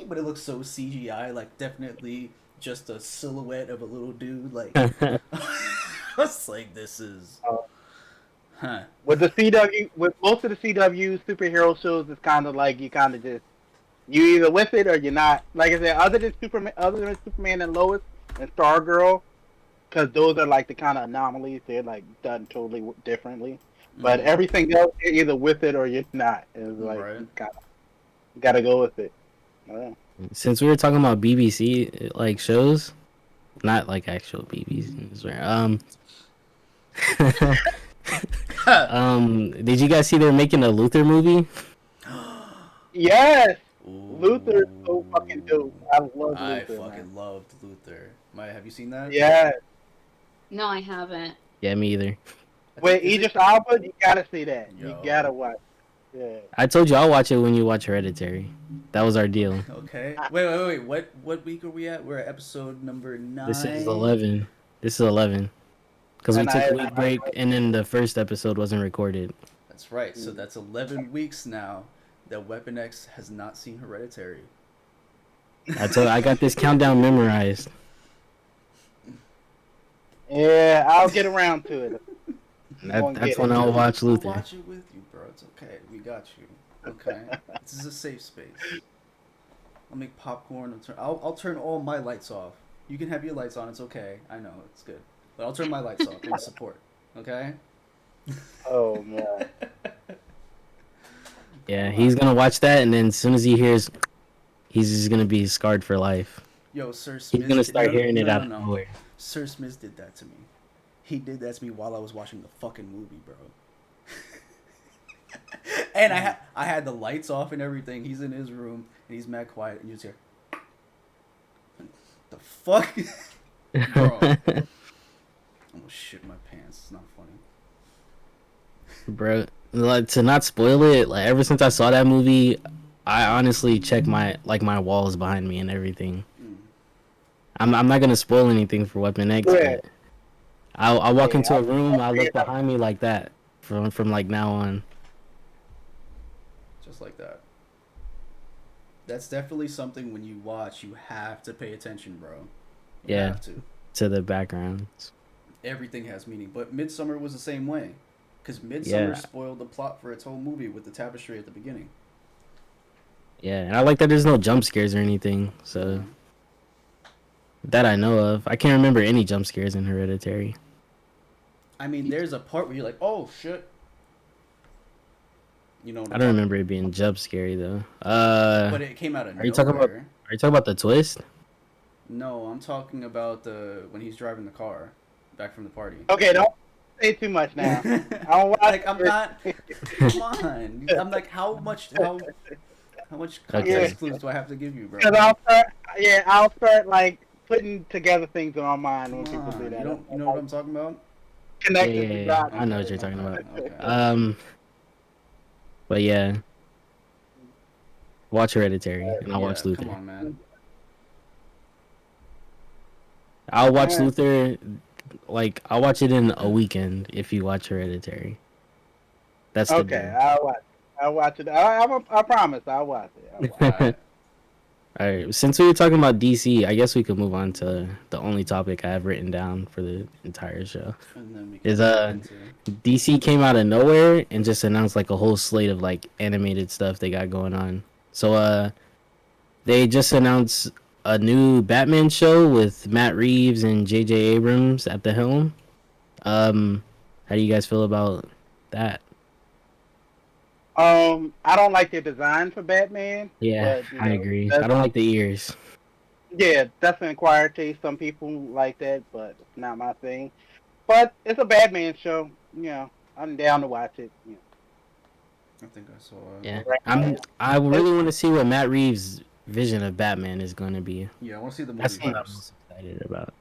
but it looks so CGI, like definitely just a silhouette of a little dude. Like I was like, this is, huh? With most of the CW superhero shows, it's kind of like you kind of just you either with it or you're not. Like I said, other than Superman and Lois and Stargirl, because those are like the kind of anomalies. They're like done totally differently. But Mhm. everything else, you're either with it or you're not. It's like Right. you gotta go with it. Yeah. Since we were talking about BBC like shows, not like actual BBCs, right? Did you guys see they're making a Luther movie? Yes, Luther is so fucking dope. Ooh, I love I Luther, man. fucking loved Luther. Maya, have you seen that? Yeah. No, I haven't. Yeah, me either. I think With is Idris it? Alba, you gotta see that. You Yo, gotta watch. Yeah. I told you I'll watch it when you watch Hereditary. That was our deal. okay. Wait. What week are we at? We're at episode number This is 9. 11. This is 11. Because we And took I, a week break and then the first episode wasn't recorded. That's right. So that's 11 weeks now that Weapon X has not seen Hereditary. I got this countdown memorized. yeah, I'll get around to it. That's when I'll watch I'll Luther. watch it with you, bro. It's okay. We got you. Okay. This is a safe space. I'll make popcorn. I'll turn all my lights off. You can have your lights on. It's okay. I know it's good, but I'll turn my lights off in support. Okay. Oh man. Yeah, he's gonna watch that, and then as soon as he hears, he's just gonna be scarred for life. Yo, Sir Smith. He's gonna start hearing it out of No. nowhere. Sir Smith did that to me. He did that to me while I was watching the fucking movie, bro. And I had the lights off and everything. He's in his room and he's mad quiet, and you just hear, the fuck, bro. I almost shit my pants. It's not funny. Bro, like, to not spoil it, like ever since I saw that movie, I honestly check my walls behind me and everything. Mm. I'm not gonna spoil anything for Weapon X, Yeah. but I'll walk Yeah, into a room, I look behind me like that from like now on. Just like that. That's definitely something when you watch, you have to pay attention, bro. You Yeah. have to. To the backgrounds. Everything has meaning. But Midsummer was the same way. Because Midsummer Yeah. spoiled the plot for its whole movie with the tapestry at the beginning. Yeah, and I like that there's no jump scares or anything, so that I know of. I can't remember any jump scares in Hereditary. I mean, there's a part where you're like, oh, shit. You know what I don't remember it being jump scary though. But it came out of Are you talking about- nowhere. Are you talking about the twist? No, I'm talking about when he's driving the car back from the party. Okay, don't say too much now. I don't watch Like, I'm it. not. Come on. I'm like, how much context Okay. clues do I have to give you, bro? Because I'll start like putting together things in my mind when Come people do on. that. You know what I'm talking about? Connected Yeah. the dots. I know what you're talking about. Okay. But yeah, watch Hereditary, and I'll watch Yeah, Luther. Come on, man. I'll watch Yeah. Luther, like I'll watch it in a weekend if you watch Hereditary. That's the Okay, deal. I'll watch it. I promise I'll watch it. I'll watch it. Alright. All right, since we were talking about DC, I guess we could move on to the only topic I have written down for the entire show. And then we Is, get into- DC came out of nowhere and just announced like a whole slate of like animated stuff they got going on. So they just announced a new Batman show with Matt Reeves and J.J. Abrams at the helm. How do you guys feel about that? I don't like the design for Batman. Yeah, but, you I know, agree. that's- I don't like the ears. Yeah, that's an acquired taste. Some people like that, but it's not my thing. But it's a Batman show. You know, I'm down to watch it. You know. I think I saw. Yeah, I really want to see what Matt Reeves' vision of Batman is going to be. Yeah, I want to see the movie That's what I'm first. most excited about.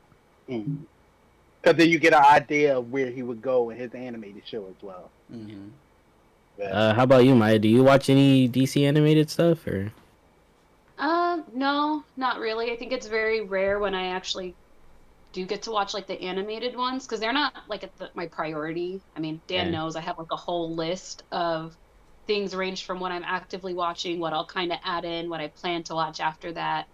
Because then you get an idea of where he would go in his animated show as well. Mm-hmm. But, How about you, Maya? Do you watch any DC animated stuff or? No, not really. I think it's very rare when I actually do get to watch like the animated ones because they're not like my priority. I mean, Dan Yeah. knows I have like a whole list of things ranged from what I'm actively watching, what I'll kind of add in, what I plan to watch after that,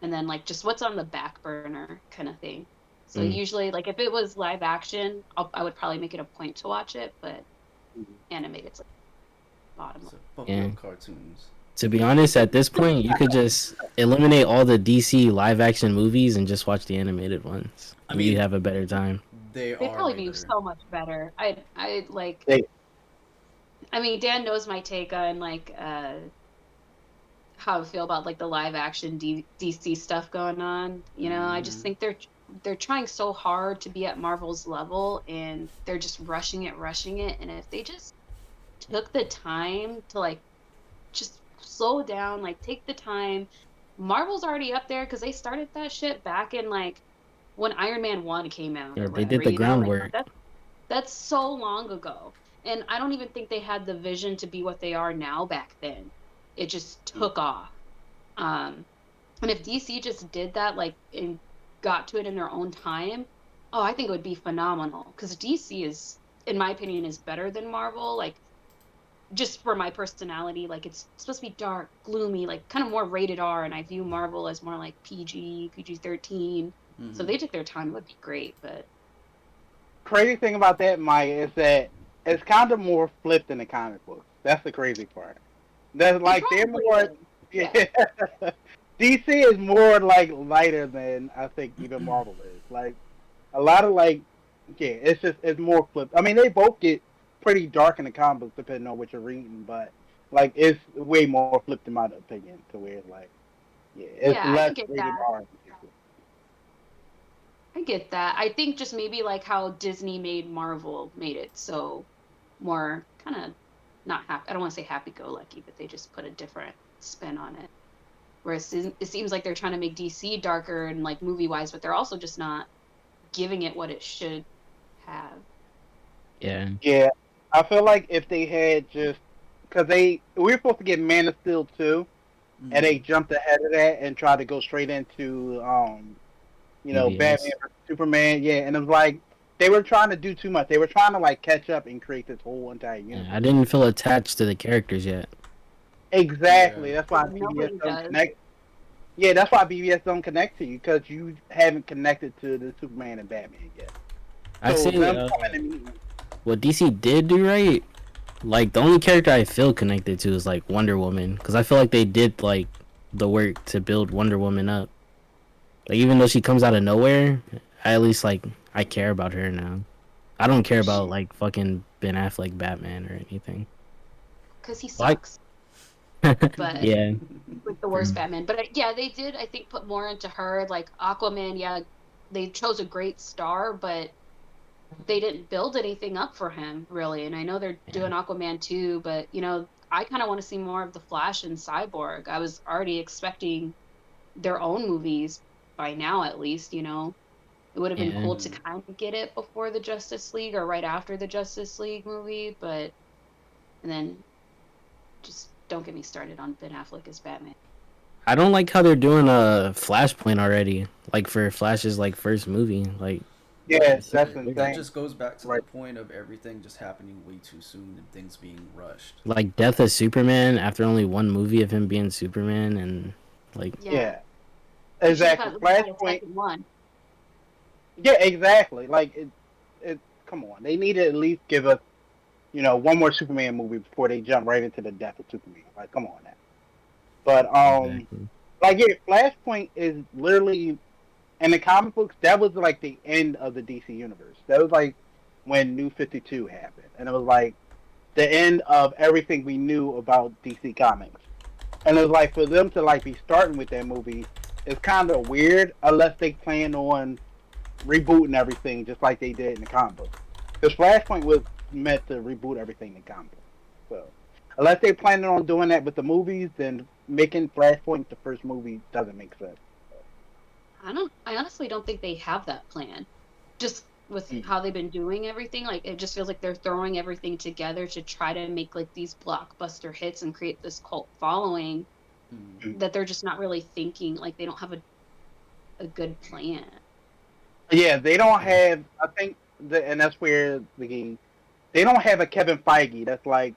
and then like just what's on the back burner kind of thing. So usually, like if it was live action, I would probably make it a point to watch it, but animated's like bottom. So, Buffalo Yeah. cartoons. To be honest, at this point, you could just eliminate all the DC live action movies and just watch the animated ones. I I mean, mean- you'd have a better time. They'd They'd probably way be better. so much better. I like. They- I mean, Dan knows my take on like how I feel about like the live action DC stuff going on. You know, I just think they're trying so hard to be at Marvel's level, and they're just rushing it. And if they just took the time to like just slow down, like take the time. Marvel's already up there because they started that shit back in like when Iron Man 1 came out Yeah, or they did the whatever, you know, like groundwork. that's so long ago. And I don't even think they had the vision to be what they are now back then. It just took off. Um, and if DC just did that, like, and got to it in their own time, oh, I think it would be phenomenal. Because DC is, in my opinion, is better than Marvel. Like, just for my personality, like, it's supposed to be dark, gloomy, like, kind of more rated R. And I view Marvel as more like PG 13. So if they took their time, it would be great. But Crazy thing about that, Mike, is that it's kind of more flipped in the comic books. That's the crazy part. That's it like they're probably more. is. Yeah. DC is more like lighter than I think even Marvel is. Like a lot of like, yeah, it's more flipped. I mean, they both get pretty dark in the comic books depending on what you're reading, but like it's way more flipped in my opinion to where it's like, yeah, it's Yeah, I less can get rated that. R. I get that. I think just maybe like how Disney made Marvel made it so more kind of not happy. I don't want to say happy-go-lucky, but they just put a different spin on it. Whereas it seems like they're trying to make DC darker and like movie-wise, but they're also just not giving it what it should have. Yeah. Yeah, I feel like if they had just because we were supposed to get Man of Steel 2, and they jumped ahead of that and tried to go straight into Batman BVS. versus Superman. Yeah, and it was like they were trying to do too much. They were trying to like catch up and create this whole entire Yeah, universe. I didn't feel attached to the characters yet. Exactly. Yeah. That's why BBS Nobody don't does. connect. Yeah, that's why BBS don't connect to you because you haven't connected to the Superman and Batman yet. I So say them coming to meet. what DC did do right. Like the only character I feel connected to is like Wonder Woman, because I feel like they did like the work to build Wonder Woman up. Like even though she comes out of nowhere, I at least like I care about her now. I don't care about like fucking Ben Affleck Batman or anything. Because he Like, sucks. But yeah, like the worst Batman. But yeah, they did, I think, put more into her. Like Aquaman, yeah, they chose a great star, but they didn't build anything up for him really. And I know they're yeah. doing Aquaman too, but you know, I kind of want to see more of the Flash and Cyborg. I was already expecting their own movies by now, at least. You know, it would have been Yeah. cool to kind of get it before the Justice League or right after the Justice League movie, but and then just don't get me started on Ben Affleck as Batman. I don't like how they're doing a Flashpoint already. Like for Flash's like first movie, like Yeah, it's that's It insane. just goes back to the Right. point of everything just happening way too soon and things being rushed. like Death of Superman after only one movie of him being Superman, and like Yeah, Yeah, they should have exactly. at least had a Flashpoint. second one. Yeah, exactly. Like it. Come on, they need to at least give us, one more Superman movie before they jump right into the death of Superman. Like, come on now. But exactly. like yeah, Flashpoint is literally in the comic books. That was like the end of the DC universe. That was like when New 52 happened, and it was like the end of everything we knew about DC Comics. And it was like for them to like be starting with that movie is kind of weird unless they plan on rebooting everything just like they did in the comic book. Because Flashpoint was meant to reboot everything in the comic book. So unless they planning on doing that with the movies, then making Flashpoint the first movie doesn't make sense. I honestly don't think they have that plan. Just with Mm. how they've been doing everything, like it just feels like they're throwing everything together to try to make like these blockbuster hits and create this cult following that they're just not really thinking, like they don't have a good plan. Yeah, they don't have. I think, and that's where they don't have a Kevin Feige. That's like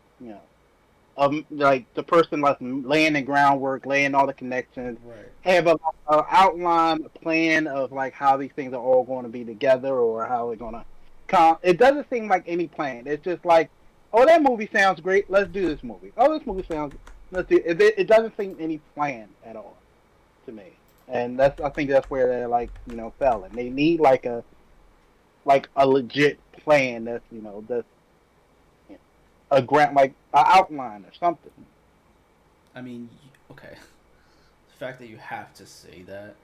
like the person that's laying the groundwork, laying all the connections, Right. have a outline, a plan of like how these things are all going to be together or how they're going to come. It doesn't seem like any plan. It's just like, oh, that movie sounds great. Let's do this movie. Oh, this movie sounds. Let's do it. It doesn't seem any plan at all to me, and I think that's where they're like failing. They need like a legit plan that's a grant like an outline or something. I mean, okay. fact that you have to say that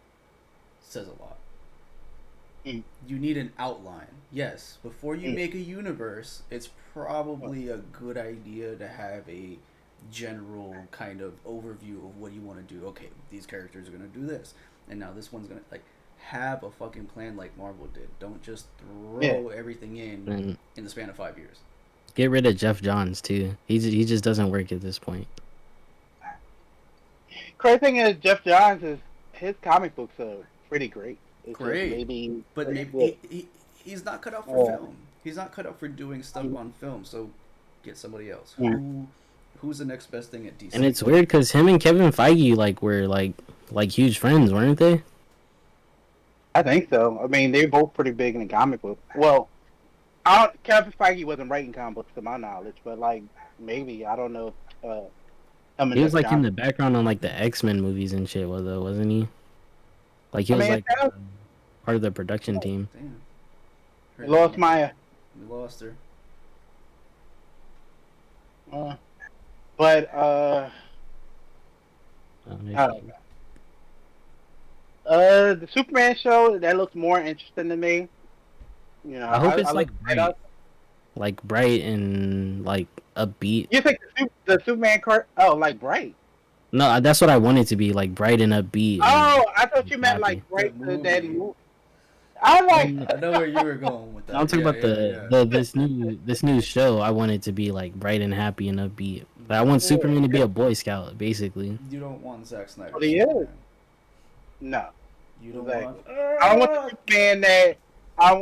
says a lot. Mm. You need an outline. Yes, before you Mm. make a universe, it's probably a good idea to have a general kind of overview of what you want to do. Okay, these characters are going to do this, and now this one's going to, like, have a fucking plan like Marvel did. Don't just throw everything And in the span of 5 years. get rid of Jeff Johns too. He just doesn't work at this point. Crazy thing is, Jeff Johns is his comic books are pretty great. It's just Great. maybe, But maybe he's not cut out for Yeah. film. He's not cut out for doing stuff on film. So get somebody else. Yeah. Who's the next best thing at DC? And it's weird because him and Kevin Feige were huge friends, weren't they? I think so. I mean, they're both pretty big in the comic book. Well, Kevin Feige wasn't writing comic books to my knowledge, but like maybe I don't know. Him and He was Jeff like in Johns. the background on like the X-Men movies and shit, wasn't he? Like he I was mean, like part of the production team. Damn. We lost Maya. We lost her. But Oh, I don't know. The Superman show that looks more interesting to me. You know, I hope it's like like bright and like upbeat. You think the Superman card? Oh, like Bright. No, that's what I want it to be, like bright and upbeat. Oh, I thought you meant happy. like Bright The that movie. movie. I'm like, I know where you were going with that. I'm talking Yeah, about yeah. this new show. I want it to be like bright and happy and upbeat. Like, I want Superman to be a Boy Scout, basically. You don't want Zack Snyder. Well, he is. Superman. no. You don't Exactly. want. I want the Superman that I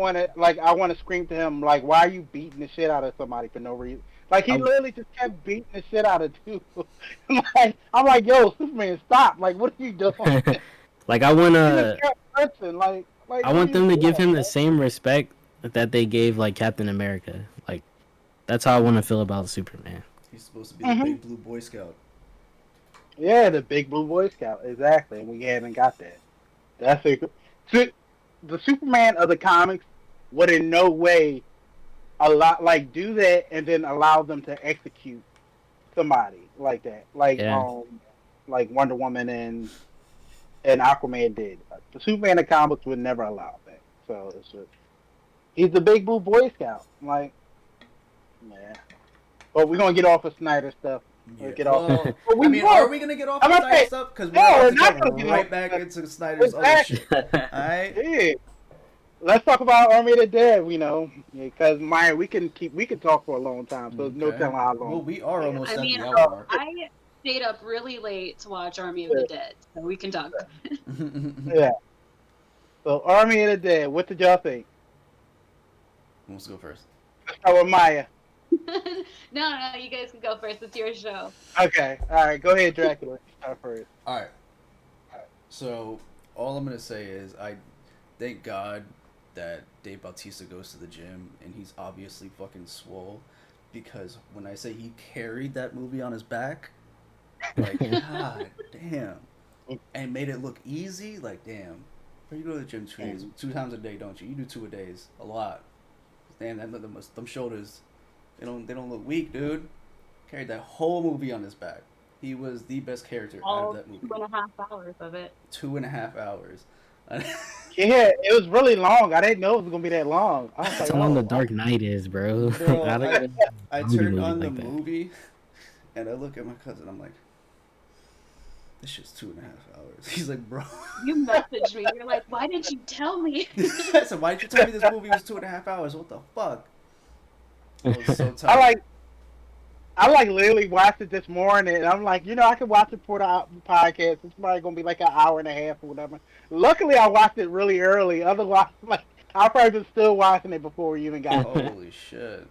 want to scream to him like, why are you beating the shit out of somebody for no reason? Like he literally just kept beating the shit out of dude. I'm like, yo, Superman, stop! Like, what are you doing? Like I want He to. just kept pressing, like I what want are them you to give doing, him the man? same respect that they gave like Captain America. Like that's how I want to feel about Superman. He's supposed to be the big blue Boy Scout. Yeah, the big blue Boy Scout, exactly. And we haven't got that. That's it. The Superman of the comics would in no way do that and then allow them to execute somebody like that, like Wonder Woman and Aquaman did. The Superman of comics would never allow that. So it's just he's the big blue Boy Scout. Like, man. But we're gonna get off of Snyder stuff. Yeah. Get off. Well, But I mean, are we gonna get off I'm of not Snyder saying- stuff? Because No, we're we're about not to gonna jump get right off back that. into Snyder's other shit. Alright? Yeah. Let's talk about Army of the Dead. You know, because Maya, we can talk for a long time. So there's no Okay. telling how long. Well, we are almost I at mean, the hour mark. I stayed up really late to watch Army of the Dead, so we can talk. Yeah. So Army of the Dead. What did y'all think? Let's go first. Let's start with Maya. No, you guys can go first. It's your show. Okay. All right. Go ahead, Dracula. Start first. Alright. So, all I'm going to say is I thank God that Dave Bautista goes to the gym and he's obviously fucking swole, because when I say he carried that movie on his back, like, god damn, and made it look easy, like, damn. You go to the gym 2 times a day, don't you? You do 2 a days, a lot. Damn, them shoulders, they don't look weak, dude. Carried that whole movie on his back. He was the best character out All of that movie. 2.5 hours of it. 2.5 hours. Yeah, it was really long. I didn't know it was gonna be that long. I was That's like, how long oh, The Dark Knight is, bro. Bro, I don't- I movie turned movie on the like that. movie, and I look at my cousin. I'm like, this shit's 2.5 hours. He's like, bro. You messaged me. You're like, why didn't you tell me? I said, why did you tell me this movie was 2.5 hours? What the fuck? I was so tired. I literally watched it this morning, and I'm like, I could watch it for the podcast. It's probably gonna be like an hour and a half or whatever. Luckily, I watched it really early. Otherwise, I probably was still watching it before we even got. Holy shit.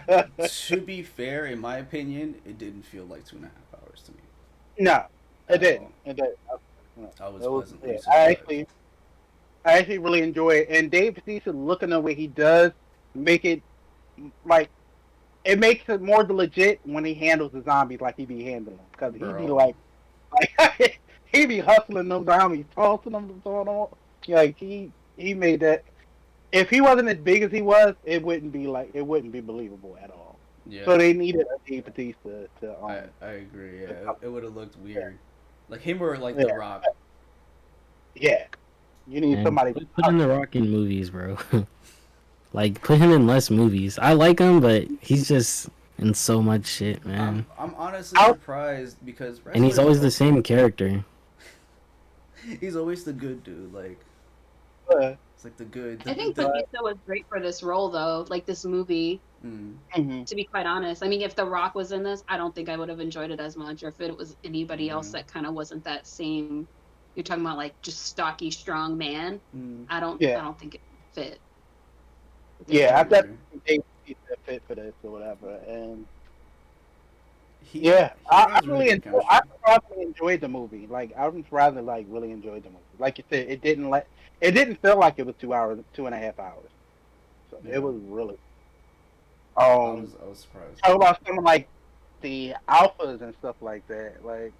To be fair, in my opinion, it didn't feel like 2.5 hours to me. No, it didn't. It didn't. I was It was- pleasantly yeah, surprised. I actually really enjoy it, and Dave Bautista looking the way he does make it like it makes it more legit when he handles the zombies like he be handling, because he be Bro. like he be hustling them zombies, tossing them, throwing them. Like he made that. If he wasn't as big as he was, it wouldn't be believable at all. Yeah. So they needed a Dave Bautista to. I agree. Yeah, it would have looked weird. Like him or like Yeah, The Rock. yeah. You need And somebody. put in the Rock in movies, bro. Like put him in less movies. I like him, but he's just in so much shit, man. I'm honestly Out. surprised because And he's wrestlers always the don't. same character. He's always the good dude. Like Uh, it's like the good. I think The Batista was great for this role, though. Like this movie, mm, mhm. to be quite honest. I mean, if The Rock was in this, I don't think I would have enjoyed it as much. Or if it was anybody else yeah. that kind of wasn't that same. You're talking about like just stocky, strong man. Mm, I don't. Yeah, I don't think it would fit with the yeah. I I character. agree. definitely think he's a fit for this or whatever. And He yeah, he I has really really good enjoy. I chemistry. probably enjoyed the movie. Like I was rather like really enjoyed the movie. Like you said, it didn't feel like it was 2 hours, 2.5 hours. So it Yeah, was really. I Um, was surprised. talk about some of like the alphas and stuff like that. Like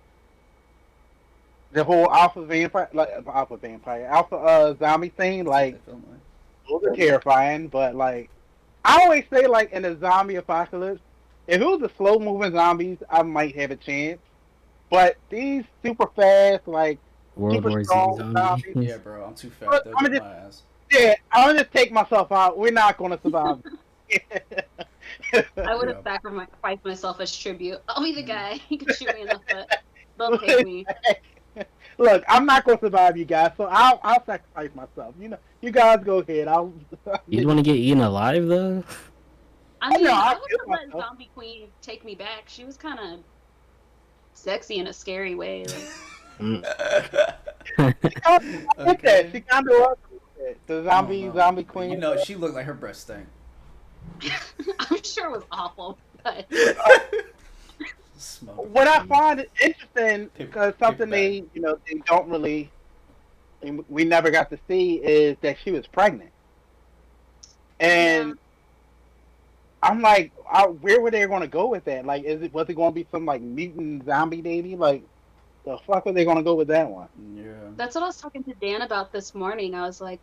the whole alpha zombie thing. That's what Like they felt like. those are terrifying. But like I always say, like in a zombie apocalypse, if it was a slow moving zombies, I might have a chance. But these super fast, like World super War Z strong zombie. zombies, Yeah, bro, I'm too fat. They'll I'm get gonna my ass. yeah, I'm gonna just take myself out. We're not gonna survive. I would have Yeah. sacrificed myself as tribute. I'll be the Mm. guy. You can shoot me in the foot. They'll take me. Look, I'm not gonna survive, you guys. So I'll sacrifice myself. You know, you guys go ahead. I'll You'd get. want to get eaten alive though? I I know mean, I I'll would kill have let myself. Zombie Queen take me back. She was kind of sexy in a scary way. Like, Mm. I get that. Okay. She kind of was the I don't know. zombie But you queen. know, she looked like her breast stank. I'm sure it was awful, but Smoke. What I find interesting, because Paper something bag. they don't really, we never got to see is that she was pregnant, yeah, and I'm like, where were they going to go with that? Like, was it going to be some like mutant zombie baby? Like, the fuck were they going to go with that one? Yeah. that's what I was talking to Dan about this morning. I was like,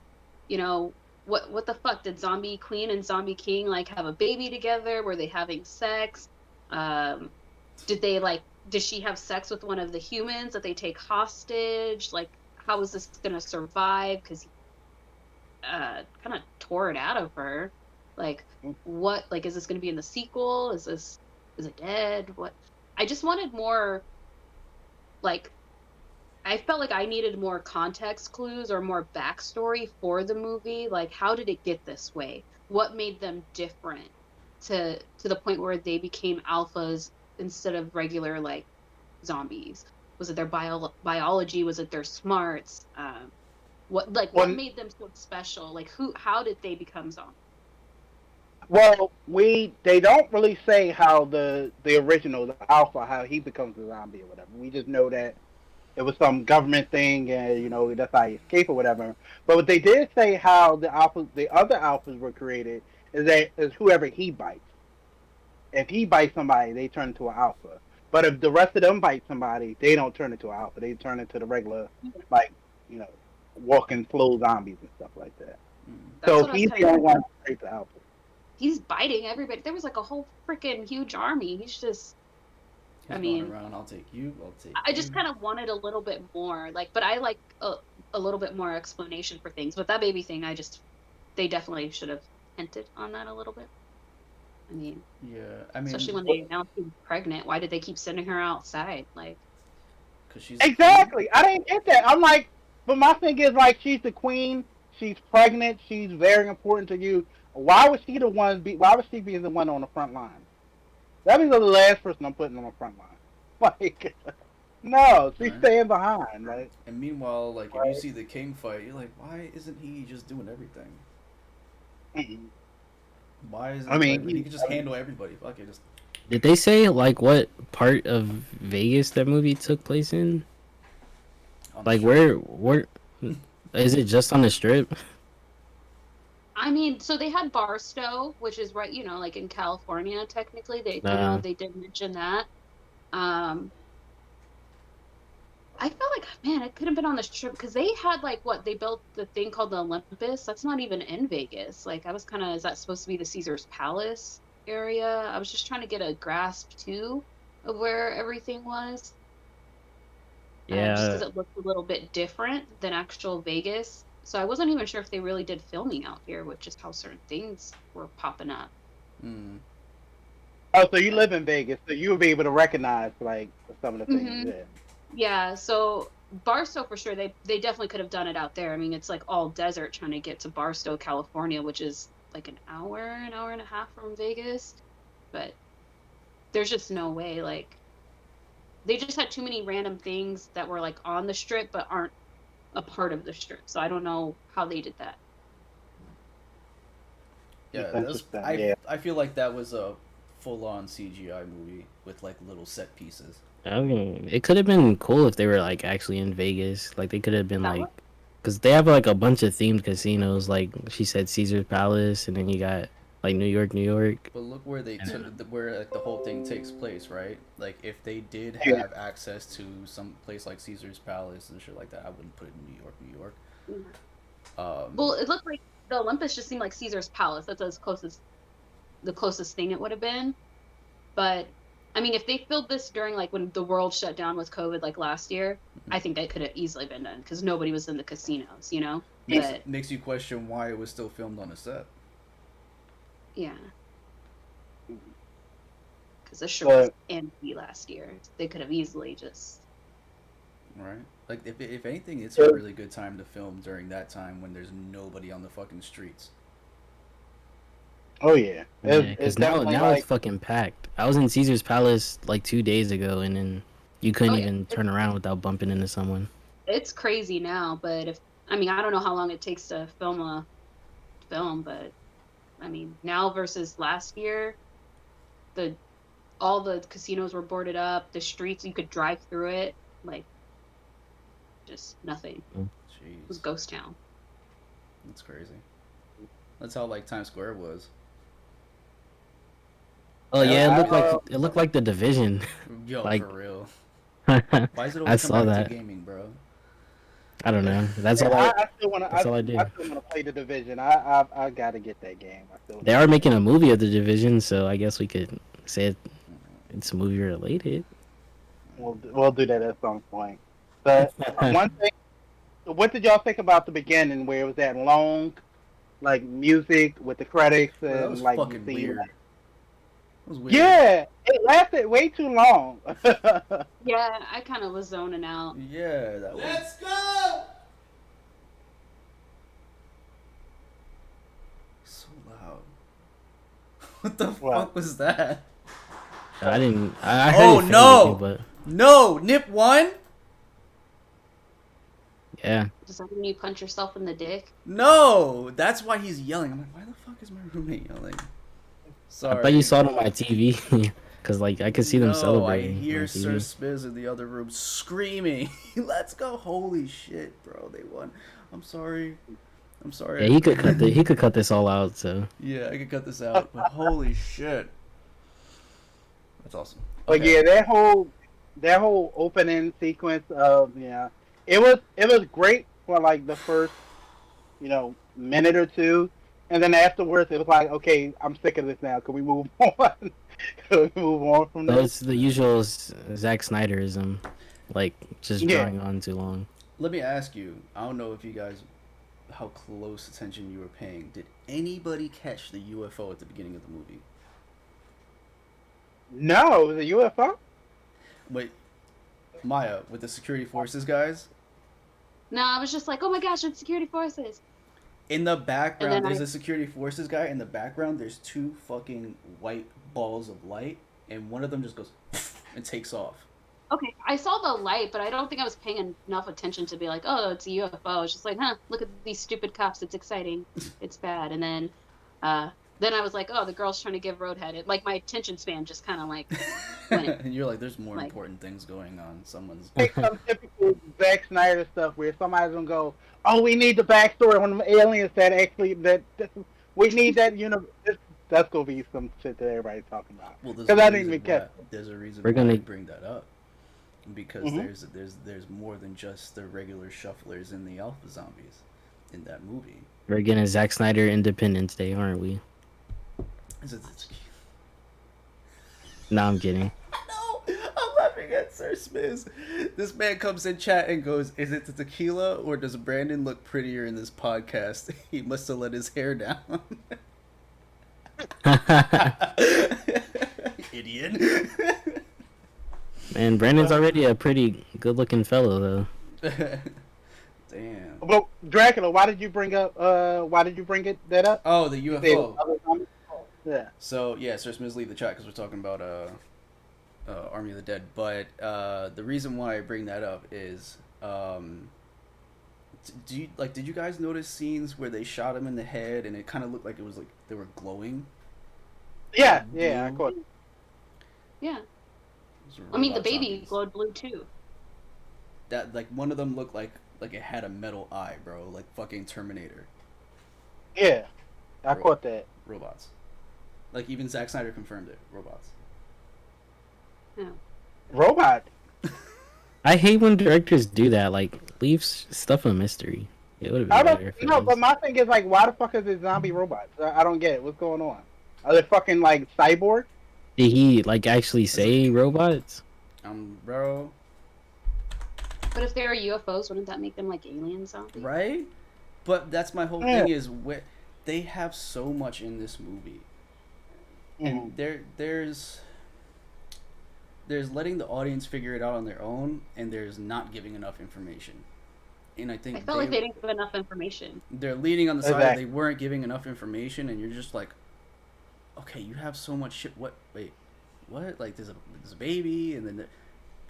you know, what the fuck did Zombie Queen and Zombie King like have a baby together? Were they having sex? Um, did she have sex with one of the humans that they take hostage? Like, how is this gonna survive? Because kind of tore it out of her. Like, what? Like, is this gonna be in the sequel? Is it dead? What? I just wanted more. Like, I felt like I needed more context clues or more backstory for the movie. Like, how did it get this way? What made them different to the point where they became alphas instead of regular like zombies? Was it their biology? Was it their smarts? What Well, made them so special? Like, how did they become zombies? well, they don't really say how the original the alpha how he becomes a zombie or whatever. We just know that it was some government thing, and that's how he escaped or whatever. But what they did say how the other alphas were created is whoever he bites. If he bites somebody, they turn into an alpha. But if the rest of them bite somebody, they don't turn into an alpha. They turn into the regular, like you know, walking slow zombies and stuff like that. Mm. That's So what I was he's kind the of. only one who creates the alpha. He's biting everybody. There was like a whole freaking huge army. He's just. He's I going mean, around. I'll take you. I'll take I you. just kind of wanted a little bit more, like, but I like a little bit more explanation for things. But that baby thing, they definitely should have hinted on that a little bit. I mean, Yeah. I mean, especially when they announced she was pregnant, why did they keep sending her outside? Like, because she's a queen. Exactly. I didn't get that. I'm like, but my thing is like, she's the queen. She's pregnant. She's very important to you. Why would she the one be? Why would she be the one on the front line? That was the last person I'm putting on the front line. Like, no, she's Right. staying behind. Like, And meanwhile, like if you see the king fight, you're like, why isn't he just doing everything? mm-mm. Why isn't I mean, he could just handle everybody? Fuck it, just. Did they say like what part of Vegas that movie took place in? I'm Like sure. where is it just on the strip? I mean, so they had Barstow, which is right, like in California, technically. Nah. They did mention that. Um, I felt like, man, it could have been on the strip because they had like they built the thing called the Olympus. That's not even in Vegas. Like, I was kind of, is that supposed to be the Caesar's Palace area? I was just trying to get a grasp too of where everything was. just Yeah, because it looked a little bit different than actual Vegas. So I wasn't even sure if they really did filming out here, with just how certain things were popping up. Mm. Oh, so you But live in Vegas, so you would be able to recognize like some of the things. hmm Yeah. yeah, so Barstow for sure, they definitely could have done it out there. I mean, it's like all desert trying to get to Barstow, California, which is like an hour and a half from Vegas. But there's just no way. Like they just had too many random things that were like on the strip but aren't a part of the strip. So I don't know how they did that. Yeah, That's that's just yeah. I feel like that was a full on CGI movie with like little set pieces. I mean, it could have been cool if they were like actually in Vegas. Like they could have been That like, was because they have like a bunch of themed casinos. Like she said, Caesar's Palace, and then you got like New York, New York. But look where they And took then, where like the whole thing takes place, right? Like if they did Yeah. have access to some place like Caesar's Palace and shit like that, I wouldn't put it in New York, New York. yeah. Um, Well, it looked like the Olympus just seemed like Caesar's Palace. That's as closest the closest thing it would have been. But I mean, if they filmed this during like when the world shut down with COVID, like last year, I think that could have easily been done because nobody was in the casinos, you know. But makes you question why it was still filmed on a set. yeah, because the strip was But empty last year. They could have easily just. Right. Like if anything, it's Yeah. a really good time to film during that time when there's nobody on the fucking streets. oh yeah, yeah, it's because definitely now it's like fucking packed. I was in Caesar's Palace like 2 days ago, and then you couldn't Oh yeah, even turn around without bumping into someone. it's crazy now. But if I mean, I don't know how long it takes to film a film, but I mean, now versus last year, the all the casinos were boarded up. The streets you could drive through it, like just nothing. It was Jeez, ghost town. that's crazy. That's how like Times Square was. Oh That, yeah, I it looked like the Division. yo, Like for real. Why does it I always come saw back to that. gaming, bro? I don't know. yeah, I still wanna That's all I I do. still wanna play the division. I gotta get that game. I still They do. are making a movie of the Division, so I guess we could say it's movie related. We'll do that at some point. But one thing, what did y'all think about the beginning where it was that long like music with the credits Bro, that and was like you fucking see weird. like That was weird. yeah, it lasted way too long. Yeah, I kind of was zoning out. Yeah, that was. Let's go! So loud. What the What? fuck was that? I didn't. I heard Oh it faded, no! but No! Nip won? yeah. Does that mean you punch yourself in the dick? No! That's why he's yelling. I'm like, why the fuck is my roommate yelling? I Sorry. thought you saw it on my TV, cause like I could see them No, celebrating. I on hear my Sir TV. Spiz in the other room screaming. Let's go. Holy shit, bro. They won. I'm sorry. I'm sorry. Yeah, he could cut this all out. So Yeah, I could cut this out. But holy shit. That's awesome. But Okay. yeah, that whole opening sequence of it was great for like the first minute or two, and then afterwards it was like, okay, I'm sick of this now. Can we move on? Can we move on from so this? it's the usual Zack Snyderism, like just Yeah. drawing on too long. Let me ask you. I don't know if you guys, how close attention you were paying. Did anybody catch the UFO at the beginning of the movie? No, it was a UFO. Wait, Maya, with the security forces guys? No, I was just like, oh my gosh, it's security forces. In the And background, then there's a security forces guy. In the background, there's two fucking white balls of light, and one of them just goes and takes off. Okay, I saw the light, but I don't think I was paying enough attention to be like, oh, it's a UFO. I was just like, huh, look at these stupid cops. It's exciting. It's bad. And then I was like, oh, the girl's trying to give Roadhead. Like my attention span just kind of like went. And you're like, there's more Like- important things going on. Someone's. Like some typical Zack Snyder stuff where somebody's gonna go, "Oh, we need the backstory on the aliens that actually we need that That's gonna be some shit that everybody's talking about. Well, there's 'Cause a I didn't reason even catch why- There's a reason We're why gonna- I bring that up, because Mhm. there's more than just the regular shufflers and the alpha zombies in that movie. We're getting Zack Snyder Independence Day, aren't we? It's- No, I'm kidding. No, I'm laughing laughing at Sir Smith. This man comes in chat and goes, "Is it the tequila or does Brandon look prettier in this podcast? He must have let his hair down." Idiot. Man, Brandon's already a pretty good-looking fellow, though. Damn. Well, Dracula, why did you bring up? Why did you bring that up? Oh, the UFO. Yeah. So yeah, Sir Smith, leave the chat because we're talking about Army of the Dead. But the reason why I bring that up is, did you guys notice scenes where they shot him in the head and it kind of looked like it was like they were glowing? Yeah, yeah, I caught. Yeah. I mean, the Robot baby zombies. glowed blue too. That like one of them looked like it had a metal eye, bro, like fucking Terminator. Yeah, I caught that. Robots. Like even Zack Snyder confirmed it. Robots. Yeah. Robot. I hate when directors do that. Like, leave stuff a mystery. It would have I been better. don't. No, but my thing is like, why the fuck is it zombie robots? I don't get it. What's going on? Are they fucking like cyborg? Did he like actually say robots? Bro. But if they're UFOs, wouldn't that make them like alien zombies? Right? But that's my whole thing is they have so much in this movie. And there's letting the audience figure it out on their own, and there's not giving enough information. And I think I felt like they didn't give enough information. They're leaning on the side that they weren't giving enough information, and you're just like, okay, you have so much shit. What? Wait, what? Like there's a baby, and then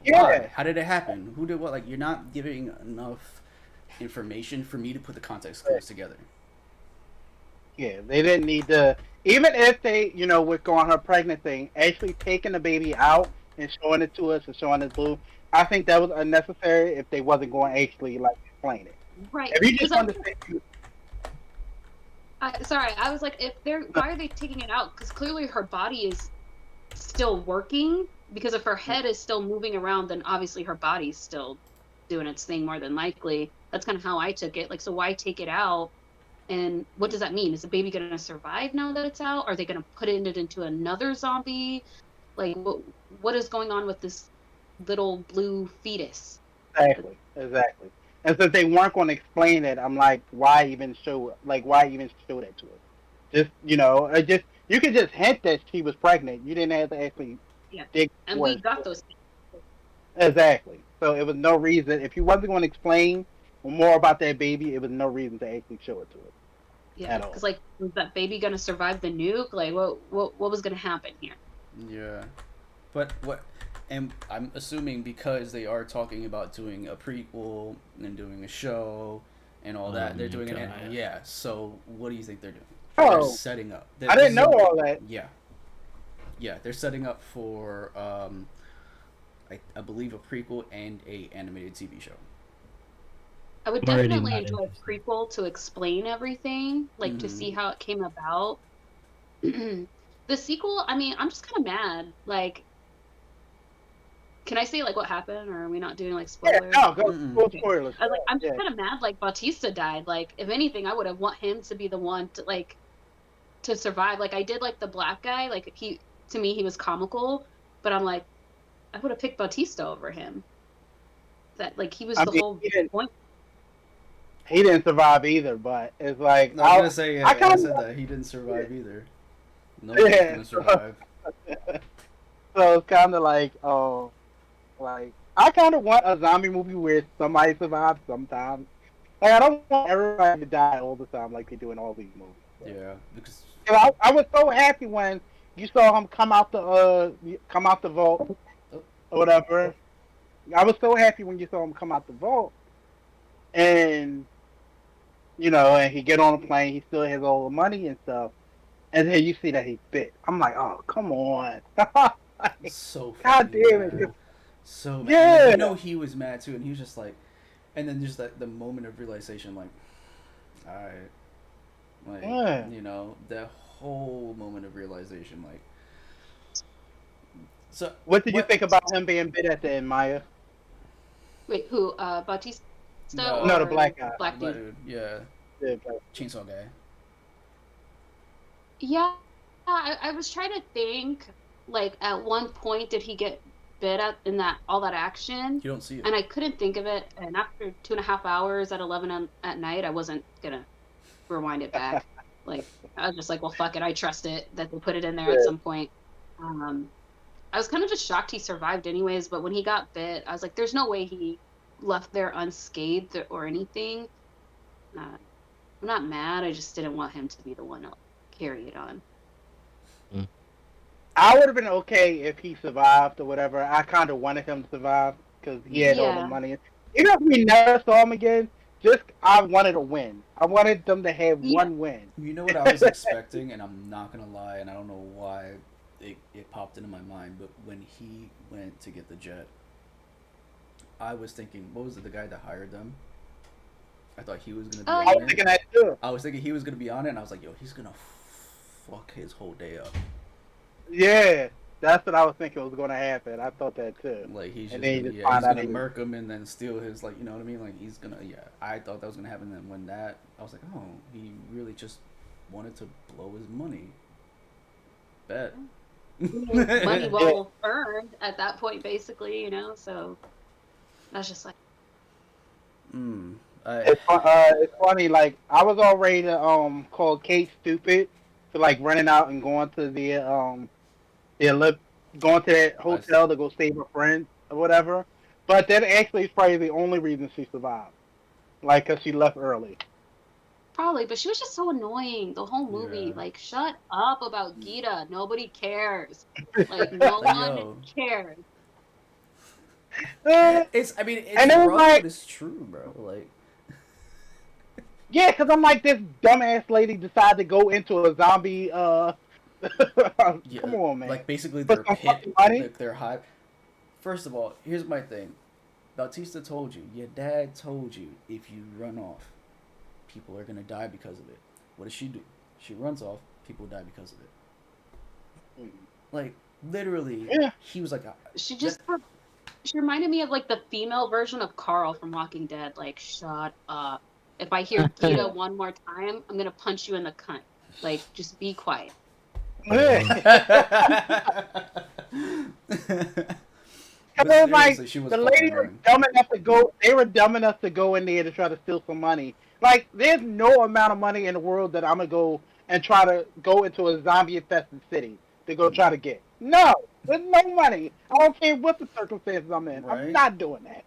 why? How did it happen? Who did what? Like you're not giving enough information for me to put the context clues together. Yeah, they didn't need to. Even if they, with going her pregnant thing, actually taking the baby out and showing it to us and showing it blue, I think that was unnecessary if they wasn't going to actually like explain it. Right. If you just understand. Sorry, I was like, why are they taking it out? Because clearly her body is still working. Because if her head is still moving around, then obviously her body's still doing its thing more than likely. That's kind of how I took it. Like, so why take it out? And what does that mean? Is the baby going to survive now that it's out? Are they going to put it into another zombie? Like, what is going on with this little blue fetus? Exactly. And since they weren't going to explain it, I'm like, why even show that to us? Just, you could just hint that she was pregnant. You didn't have to actually dig. And we got those things. Exactly. So it was no reason. If you wasn't going to explain more about that baby, it was no reason to actually show it to us. Yeah, because like, was that baby gonna survive the nuke? Like, what was gonna happen here? Yeah, but what? And I'm assuming because they are talking about doing a prequel and doing a show and all that, they're doing it. Yeah. So what do you think they're doing? They're setting up. I didn't know all that. Yeah. Yeah, they're setting up for I believe a prequel and a animated TV show. I would definitely enjoy a prequel to explain everything, like to see how it came about. The sequel, I mean, I'm just kind of mad. Like, can I say like what happened, or are we not doing like spoilers? Yeah, no, go spoilers. I was like, I'm just kind of mad. Like Bautista died. Like, if anything, I would have want him to be the one to survive. Like I did like the black guy. Like to me he was comical, but I'm like, I would have picked Bautista over him. That like he was the whole point. He didn't survive either, but it's like I was gonna say I said that he didn't survive either. No one's gonna survive. So it's kind of like, like I kind of want a zombie movie where somebody survives sometimes. Like I don't want everybody to die all the time like they do in all these movies. So. Yeah, because I was so happy when you saw him come out the vault or whatever. I was so happy when you saw him come out the vault, and and he get on a plane. He still has all the money and stuff, and then you see that he bit. I'm like, oh come on. So God damn it. So mad. Yeah. He was mad too, and he was just like, and then just the moment of realization, like, alright, like, that whole moment of realization, like. So what did you think about him being bit at the end, Maya? Wait, who? Bautista? No, the black guy. Black dude. Yeah. Chainsaw guy. Yeah, I was trying to think. Like, at one point, did he get bit in that all that action, You don't see it. and I couldn't think of it. And after 2.5 hours at 11 at night, I wasn't gonna rewind it back. Like I was just like, well, fuck it. I trust it that they put it in there at some point. I was kind of just shocked he survived anyways. But when he got bit, I was like, there's no way he left there unscathed or anything. I'm not mad. I just didn't want him to be the one to carry it on. I would have been okay if he survived or whatever. I kind of wanted him to survive because he had all the money. Even if we never saw him again, I wanted a win. I wanted them to have one win. You know what I was expecting, and I'm not gonna lie, and I don't know why it popped into my mind, but when he went to get the jet, I was thinking, what was it, the guy that hired them? I thought he was gonna be on I was thinking that too. I was thinking he was gonna be on it, and I was like, yo, he's gonna fuck his whole day up. Yeah, that's what I was thinking was going to happen. I thought that too. Like he's and just, then he's gonna murk him and then steal his, like, you know what I mean? Like he's gonna, I thought that was gonna happen. And when that, I was like, oh, he really just wanted to blow his money. Bet. Money well earned at that point, basically, so that's just like. It's funny. Like I was already call Kate stupid for like running out and going to going to that hotel to go save her friend or whatever. But that actually is probably the only reason she survived. Like, cause she left early. Probably, but she was just so annoying the whole movie. Yeah. Like, shut up about Gita. Nobody cares. Like, no one cares. It's rough, like, but it's true, bro. Like, yeah, because I'm like, this dumbass lady decided to go into a zombie. Come on, man. Like, basically, their pit, their hive. First of all, here's my thing. Bautista told you, your dad told you, if you run off, people are gonna die because of it. What does she do? She runs off, people die because of it. Like, literally, he was like... She reminded me of, like, the female version of Carl from Walking Dead. Like, shut up. If I hear Gita one more time, I'm gonna punch you in the cunt. Like, just be quiet. Because like the lady was dumb enough to go. They were dumb enough to go in there to try to steal some money. Like, there's no amount of money in the world that I'm gonna go and try to go into a zombie-infested city to go try to get. No, there's no money. I don't care what the circumstances I'm in. Right? I'm not doing that.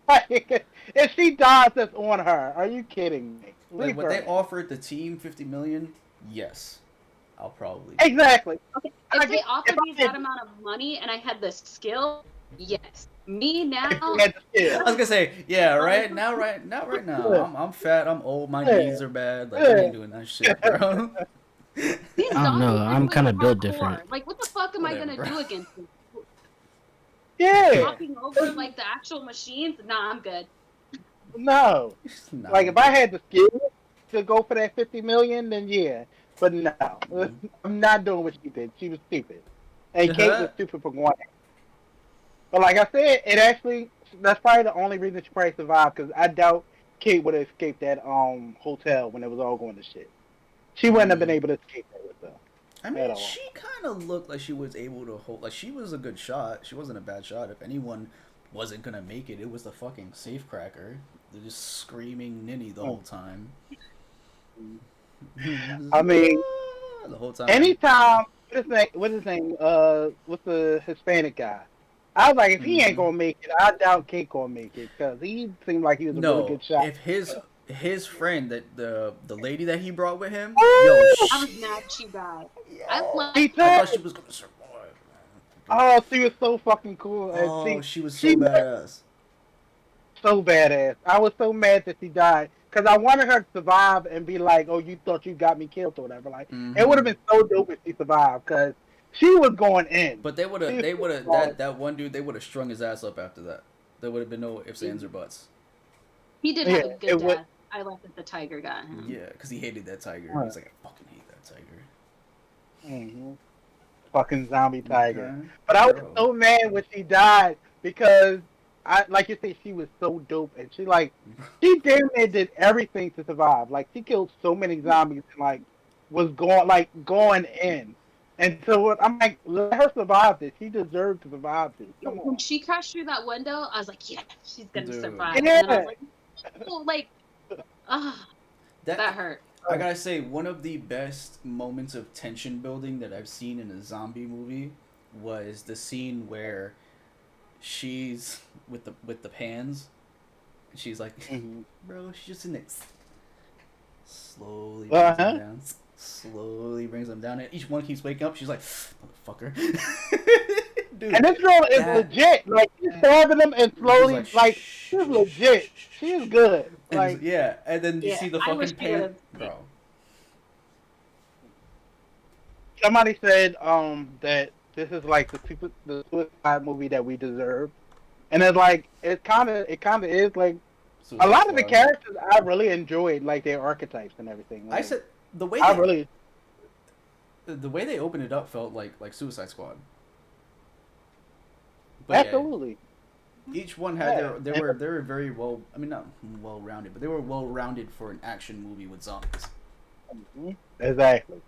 Like, if she dies, that's on her. Are you kidding me? Like, when they offered the team $50 million, yes, I'll probably. Exactly. Okay. If they offered me that amount of money and I had the skill, yes. Me now. I was gonna say, right now. I'm fat. I'm old. My knees are bad. Like, I ain't doing that shit, bro. I don't know. I'm kind of built different. Like, what the fuck am I gonna do against them? Yeah. Walking over like the actual machines? Nah, I'm good. No. Like, if I had the skill to go for that $50 million, then yeah. But no, I'm not doing what she did. She was stupid, and Kate was stupid for going. But like I said, that's probably the only reason she probably survived, because I doubt Kate would have escaped that hotel when it was all going to shit. She wouldn't have been able to escape that with them. I mean, she kind of looked like she was able to hold. Like, she was a good shot. She wasn't a bad shot. If anyone wasn't gonna make it, it was the fucking safecracker. They're just screaming ninny the whole time. I mean, the whole time. Anytime, what's his name? What's the Hispanic guy? I was like, if he ain't gonna make it, I doubt Kate gonna make it, because he seemed like he was a really good shot. If his friend, that the lady that he brought with him, I was mad she died. I thought she was gonna survive. Oh, she was so fucking cool. Oh, she was so badass. So badass. I was so mad that she died, because I wanted her to survive and be like, "Oh, you thought you got me killed," or whatever. Like, it would have been so dope if she survived, because she was going in. But they would have that one dude. They would have strung his ass up after that. There would have been no ifs, ands, or buts. He did have a good death. I left that the tiger got him. Yeah, because he hated that tiger. He's like, I fucking hate that tiger. Fucking zombie tiger. Okay. But I was so mad when she died, because like you say, she was so dope, and she damn near did everything to survive. Like, she killed so many zombies and was going in. And so what? I'm like, let her survive this. She deserves to survive this. Come When on. she crashed through that window, I was like, yeah, she's gonna Dude, survive. And then I was Yeah. like, oh, like, ah, that that hurt. I gotta say, one of the best moments of tension building that I've seen in a zombie movie was the scene where she's with the pans. She's like, Mhm. bro, she's just in it. Slowly brings them Uh-huh. down. Slowly brings them down. And each one keeps waking up. She's like, motherfucker. Dude, And this girl is that- legit. Like she's stabbing them and she's slowly, like, like shh, she's shh, legit. shh, shh, She's shh. good. And Like yeah, and then you Yeah, see the I wish fucking she pan, would've- bro. somebody said, that this is like the suicide movie that we deserve, and it's like it kind of is like a Suicide lot of the Squad. characters I really enjoyed, like their archetypes and everything. I Like, said the way I they, really the way they opened it up felt like Suicide Squad. But yeah, absolutely. each one had Yeah. they were very well. I mean, not well rounded, but they were well rounded for an action movie with zombies. Mhm. Exactly.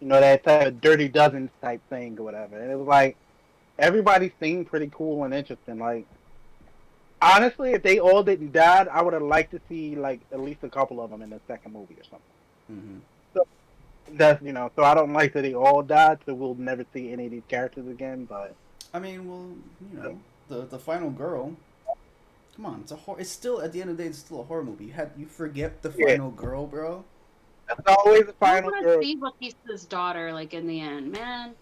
You know, that type of Dirty Dozen type thing or whatever. And it was like everybody seemed pretty cool and interesting. Like honestly, if they all didn't die, I would have liked to see like at least a couple of them in the second movie or something. Mm-hmm. That's so I don't like that they all died, so we'll never see any of these characters again. But I mean, well, the final girl. Come on, it's a horror. It's still at the end of the day, it's still a horror movie. You forget the Yeah. final girl, bro. that's always the I final want girl. to see Batista's daughter, like, in the end, man.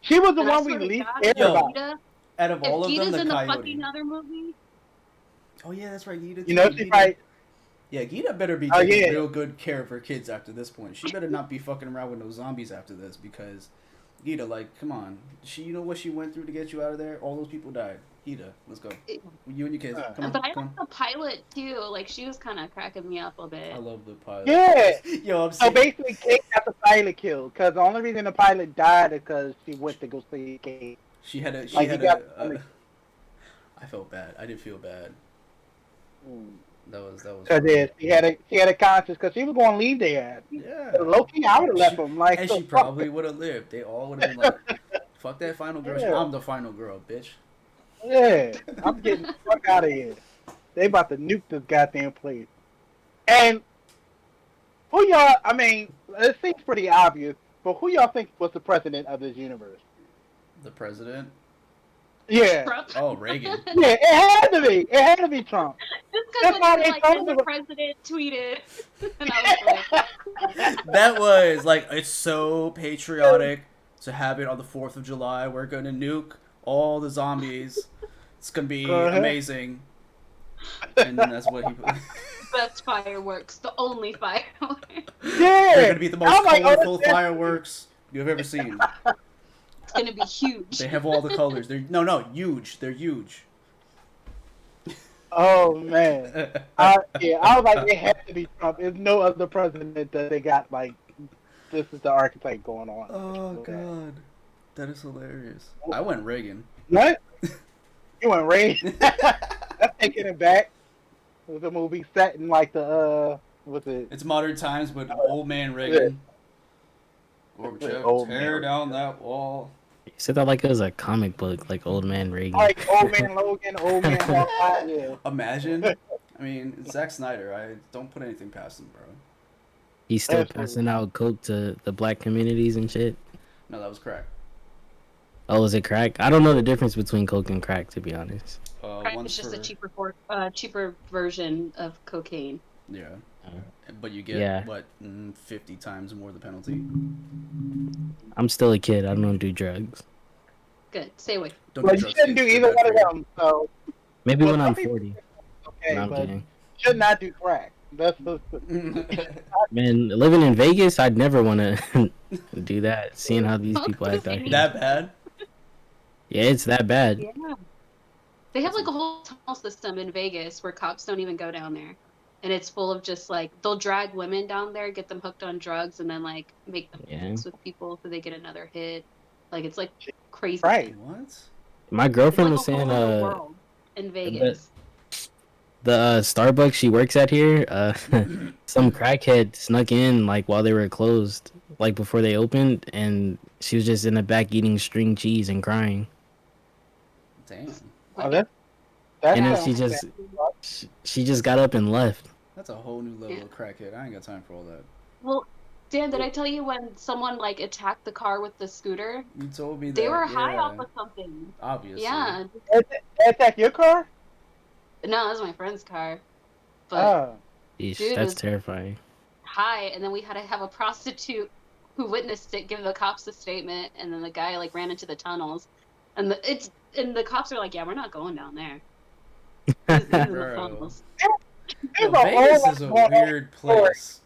She was the And I one we swear to least God, cared Yo. about. Gita, Out of if all of them, Gita's the in the coyote. fucking other movie, Oh yeah, that's right, Gita. You know, too. she Gita- probably Yeah, Gita better be Oh, taking yeah. real good care of her kids after this point. She better not be fucking around with no zombies after this because Gita, like, come on. You know what she went through to get you out of there? All those people died. Gita, let's go. You and your kids. Come on, but I come like on. the pilot too. Like, she was kind of cracking me up a bit. I love the pilot. Yeah. Yo, I'm So saying. basically, Kate got the pilot killed because the only reason the pilot died is because she went to go see Kate. She had a. She Like, had you got- a. I felt bad. I did feel bad. That was. Because she had a conscience because she was going to leave there. Yeah. Low key, I would have left She- him. Like, And so she probably would have lived. They all would have been like, "Fuck that final girl. Yeah. I'm the final girl, bitch." yeah, I'm getting the fuck out of here. They about to nuke this goddamn place. And who y'all? I mean, it seems pretty obvious, but who y'all think was the president of this universe? The president. Yeah, Trump. Oh, Reagan. yeah, it had to be. It had to be Trump. Just That's because why when they like, told and the me- president tweeted, and I was like, That was like, it's so patriotic to have it on the 4th of July. We're gonna nuke all the zombies. It's gonna be Uh-huh. amazing. And then that's what he. best fireworks, the only fireworks. Yeah, They're gonna be the most I'm like, oh, colorful that's- fireworks you've ever seen. It's gonna be huge. They have all the colors. They're no huge. They're huge. Oh man, I was like, it had to be Trump. There's no other president that they got like. This is the archetype going on. Oh god, that is hilarious. I went Reagan. What? You went Reagan? I'm taking it back. It was a movie set in like the what's it? It's modern times, but old man Reagan. Gorbachev, Old tear man. down that wall. You said that like it was a comic book, like Old Man Reagan. Like Old Man Logan, Old Man Hawkeye. Yeah. Imagine. I mean, it's Zack Snyder. I don't put anything past him, bro. He's still Absolutely. passing out coke to the black communities and shit. No, that was crack. Oh, is it crack? I don't know the difference between coke and crack, to be honest. Crack One's is just for, a cheaper version of cocaine. yeah, but you get Yeah. what 50 times more the penalty. I'm still a kid. I don't do drugs. Good. Stay away. Don't Well, do you drugs, shouldn't do kids. They're either bad one of for you. them. So Maybe Well, when I'm some people- 40. okay, No, I'm but kidding. you should not do crack. That's Man, living in Vegas, I'd never want to do that. Seeing how these people act out here. That bad? Yeah, it's that bad. Yeah. They have like a whole tunnel system in Vegas where cops don't even go down there. And it's full of just like, they'll drag women down there, get them hooked on drugs, and then like make them Yeah. sex with people so they get another hit. Like, it's like crazy. right. What? My It's girlfriend like was a whole saying, other world in Vegas. the Starbucks she works at here, some crackhead snuck in like while they were closed, like before they opened, and she was just in the back eating string cheese and crying. Damn, Oh, that And then sounds sad. she just got up and left. that's a whole new Yeah. level of crackhead. I ain't got time for all that. Well, Dan, did I tell you when someone like attacked the car with the scooter? You told me They that, were high off yeah. of something. Obviously. Yeah. They attack your car? No, that was my friend's car. But Oh. Yeesh, dude that's was terrifying. high, and then we had to have a prostitute who witnessed it give the cops a statement, and then the guy like ran into the tunnels, and the cops are like, yeah, we're not going down there. He's in the Bro. tunnels. There's Yo, a Vegas whole is a lot more weird place.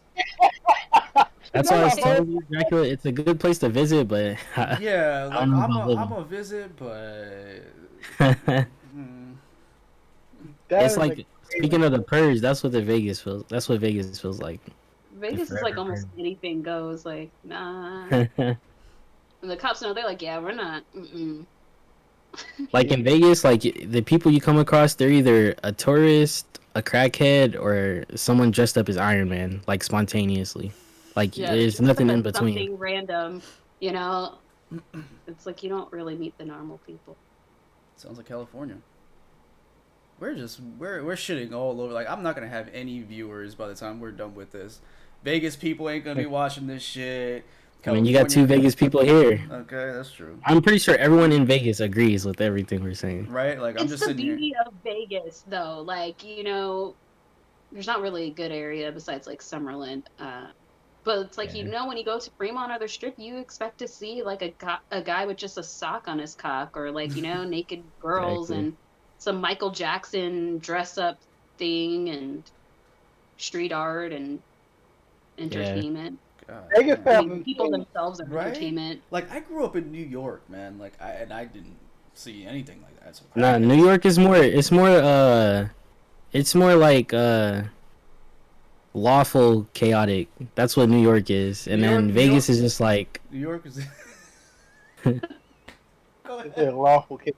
That's why I was telling you, Dracula. It's a good place to visit, but Yeah, I like don't know I'm about a visit, but living. mm, That It's is like speaking of the purge. That's what the Vegas feels. That's what Vegas feels like. Vegas is like almost anything goes. Like, nah. And the cops know, they're like, yeah, we're not. Mm-mm. Like in Vegas, like the people you come across, they're either a tourist, a crackhead, or someone dressed up as Iron Man, like spontaneously. Like Yeah, there's just nothing like in between. something random, you know. It's like you don't really meet the normal people. sounds like California. We're shitting all over. Like I'm not gonna have any viewers by the time we're done with this. Vegas people ain't gonna be watching this shit. I mean, you got two Vegas people here. Okay, that's true. I'm pretty sure everyone in Vegas agrees with everything we're saying. Right? Like I'm It's just the sitting here. beauty of Vegas, though. Like, you know, there's not really a good area besides like Summerlin. But it's like, Yeah. you know, when you go to Fremont or the Strip, you expect to see like a guy with just a sock on his cock, or like, you know, naked girls Exactly. and some Michael Jackson dress up thing and street art and entertainment. God, Vegas damn. I mean, people themselves are Right? entertainment. Like I grew up in New York, man. Like I didn't see anything like that. So Nah, New York is more. It's more like lawful chaotic. That's what New York is, and New then York- Vegas New is just like New York is. Go It's ahead. a lawful kid.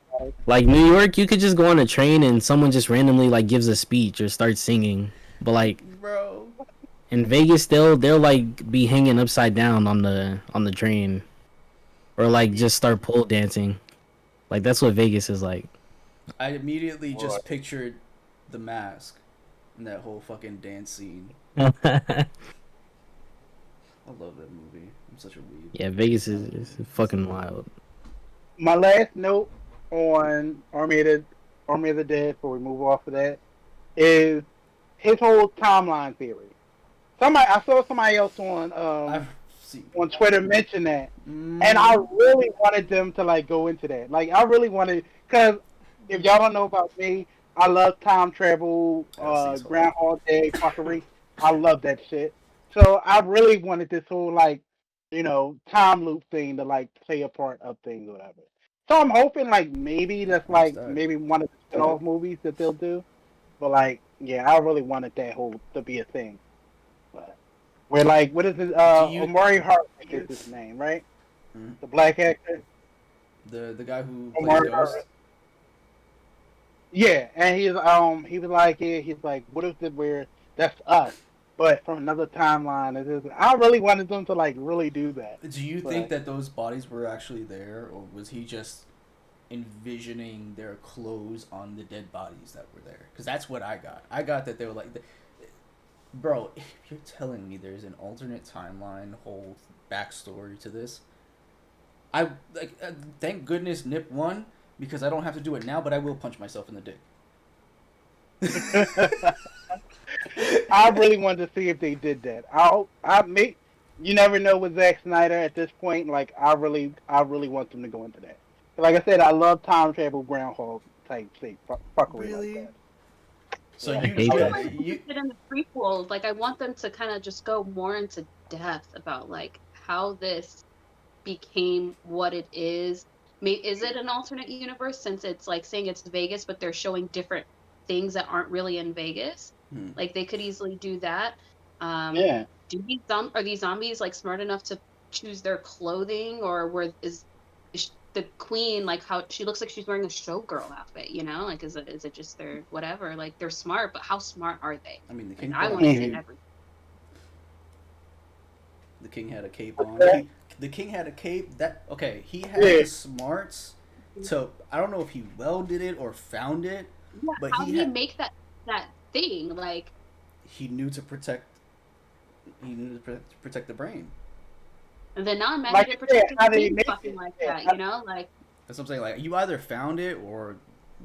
like New York. You could just go on a train and someone just randomly like gives a speech or starts singing, but like Bro. in Vegas, they'll like be hanging upside down on the train, or like just start pole dancing. Like that's what Vegas is like. I immediately just What? pictured The Mask and that whole fucking dance scene. Yeah, I love that movie. I'm such a weeb. Vegas is fucking wild. My last note on Army of the Dead, before we move off of that, is his whole timeline theory. I saw somebody else I've seen. on Twitter mention that, Mm, and I really wanted them to like go into that. Like I really wanted, because if y'all don't know about me, I love time travel, Yeah, see, Groundhog Day fuckery. I love that shit. So I really wanted this whole like, time loop thing to like play a part of things or whatever. So I'm hoping like maybe that's like that? maybe one of the spin-off movies that they'll do. But like, yeah, I really wanted that whole to be a thing. But where like, what is it? Do you- Omari Hart is his name, right? Mhm. The black actor. The guy who plays Omari Ghost. Hart. Yeah, and he was like, yeah, he's like, what if it where that's us, but from another timeline? I really wanted them to like really do that. Do you But- think that those bodies were actually there, or was he just envisioning their clothes on the dead bodies that were there? Because that's what I got. I got that they were like, bro, if you're telling me there's an alternate timeline, whole backstory to this, I like. Thank goodness Nip won, because I don't have to do it now, but I will punch myself in the dick. I really wanted to see if they did that. You never know with Zack Snyder at this point. Like I really want them to go into that. Like I said, I love time travel, Groundhog type thing, fuckery Really? like that. So Yeah. you, Maybe. you, I'm like you, interested in the prequels. Like, I want them to kind of just go more into depth about like how this became what it is. Is it an alternate universe, since it's like saying it's Vegas, but they're showing different things that aren't really in Vegas? Like they could easily do that. Yeah. Are these zombies like smart enough to choose their clothing, or is the queen like how she looks like she's wearing a showgirl outfit? You know, like is it just their whatever? Like they're smart, but how smart are they? I mean, the And king. I want to see Mhm. everything. The king had a cape on. Okay. The king had a cape. That okay? He had Yeah. the smarts to. I don't know if he welded it or found it, Yeah, but how did he make that thing? Like, he knew to protect. He knew to protect the brain. and then not imagine Like it you said, protecting how the did he king make fucking it? like Yeah. that, you know? Like, That's what I'm saying. Like you either found it or,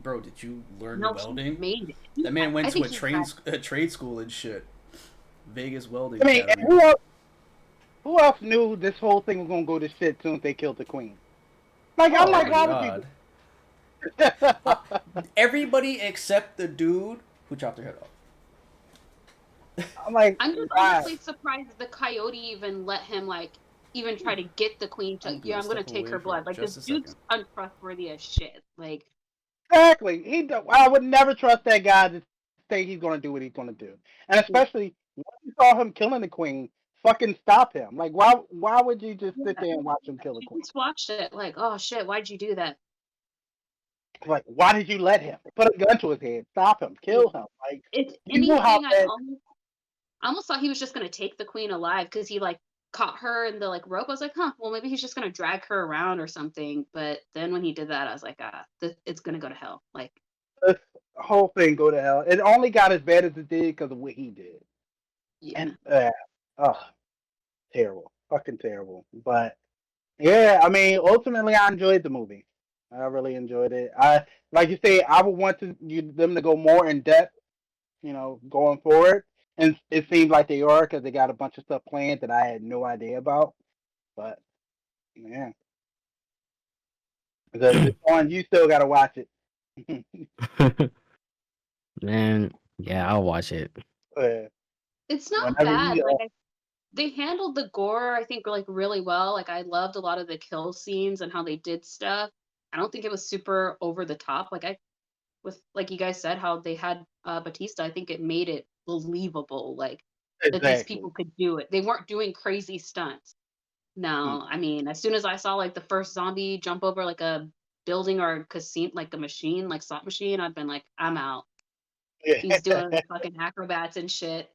bro, did you learn no, he welding? made it. That man went I to think he had. a trade school and shit. Vegas Welding I mean, and Academy. who else knew this whole thing was gonna go to shit soon as they killed the queen? Like, I'm Oh like, my why would you? god. Everybody except the dude who chopped her head off. I'm like, I'm just why? honestly surprised the coyote even let him like even try to get the queen to. I'm Yeah, gonna I'm gonna step take away her for blood. Like this just a second. dude's untrustworthy as shit. Like, Exactly. I would never trust that guy to say he's gonna do what he's gonna do, and yeah, especially when you saw him killing the queen. Fucking stop him! Like, why would you just sit there and watch him kill the I queen? just watched it. Like, oh shit, why'd you do that? Like, why did you let him put a gun to his head? Stop him! Yeah. Kill him! Like, If you knew how anything, bad. I almost thought he was just gonna take the queen alive because he like caught her in the like rope. I was like, huh, well maybe he's just gonna drag her around or something. But then when he did that, I was like, it's gonna go to hell. Like, This whole thing go to hell. It only got as bad as it did because of what he did. yeah. And oh, terrible, fucking terrible. But yeah, I mean, ultimately, I enjoyed the movie. I really enjoyed it. Like you say, I would want them to go more in depth, going forward. And it seems like they are because they got a bunch of stuff planned that I had no idea about. But yeah, the one you still got to watch it. Man, yeah, I'll watch it. It's not Whenever bad. you, Like they handled the gore, I think, like really well. Like I loved a lot of the kill scenes and how they did stuff. I don't think it was super over the top. Like I with like you guys said, how they had Batista, I think it made it believable, like that these exactly. people could do it. They weren't doing crazy stunts. Hmm. No, I mean, as soon as I saw like the first zombie jump over like a building or a casino, like a machine, like slot machine, I've been like, I'm out. Yeah. He's doing fucking acrobats and shit.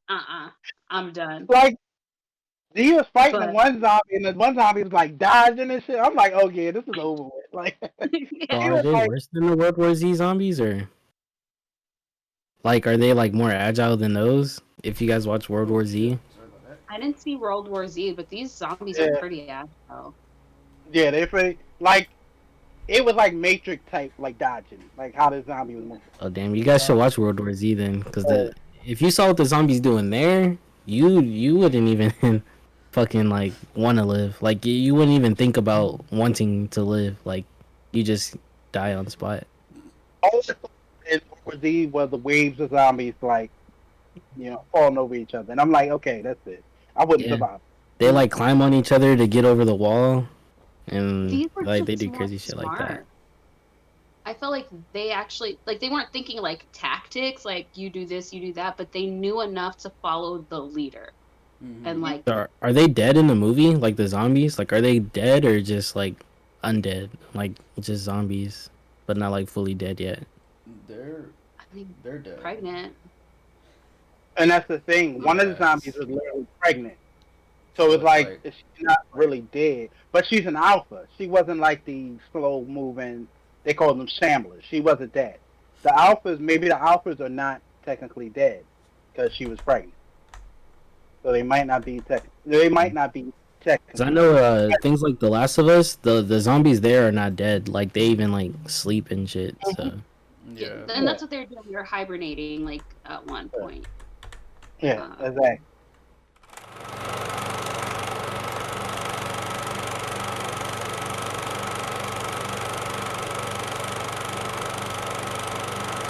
I'm done. Like he was fighting the But one zombie, and the one zombie was like dodging and shit. I'm like, oh yeah, this is over with. Like So yeah, he are was they like, worse than the World War Z zombies, or like are they like more agile than those? If you guys watch World Oh War shit! Z, Sorry about that. I didn't see World War Z, but these zombies are yeah, pretty agile. yeah, they pretty like it was like Matrix type, like dodging, like how the zombie was moving. oh damn, you guys should Uh, watch World War Z then, because Uh, if you saw what the zombies doing there, you wouldn't even fucking like want to live. Like you wouldn't even think about wanting to live. Like you just die on spot. all I saw in World War Z was the waves of zombies, like falling over each other, and I'm like, okay, that's it. I wouldn't Yeah, survive. they like climb on each other to get over the wall, and These were like they just do more crazy shit like that. smart. I felt like they actually like they weren't thinking like tactics, like you do this, you do that, but they knew enough to follow the leader. And mm-hmm. like Are they dead in the movie? Like the zombies? Like are they dead or just like undead? Like just zombies, but not like fully dead yet. They're I mean they're dead. pregnant. And that's the thing. One of the zombies Yes. was literally pregnant. So So it's it's like like she's not really dead, but she's an alpha. She wasn't like the slow moving. They call them shamblers. She wasn't dead. Maybe the alphas are not technically dead because she was pregnant. So they might not be They might not be 'Cause I technically know dead. things like The Last of Us, the zombies there are not dead. Like they even like sleep and shit. Mhm. So Yeah, yeah. and Yeah, that's what they're doing. They're hibernating like at one point. yeah, Um, exactly.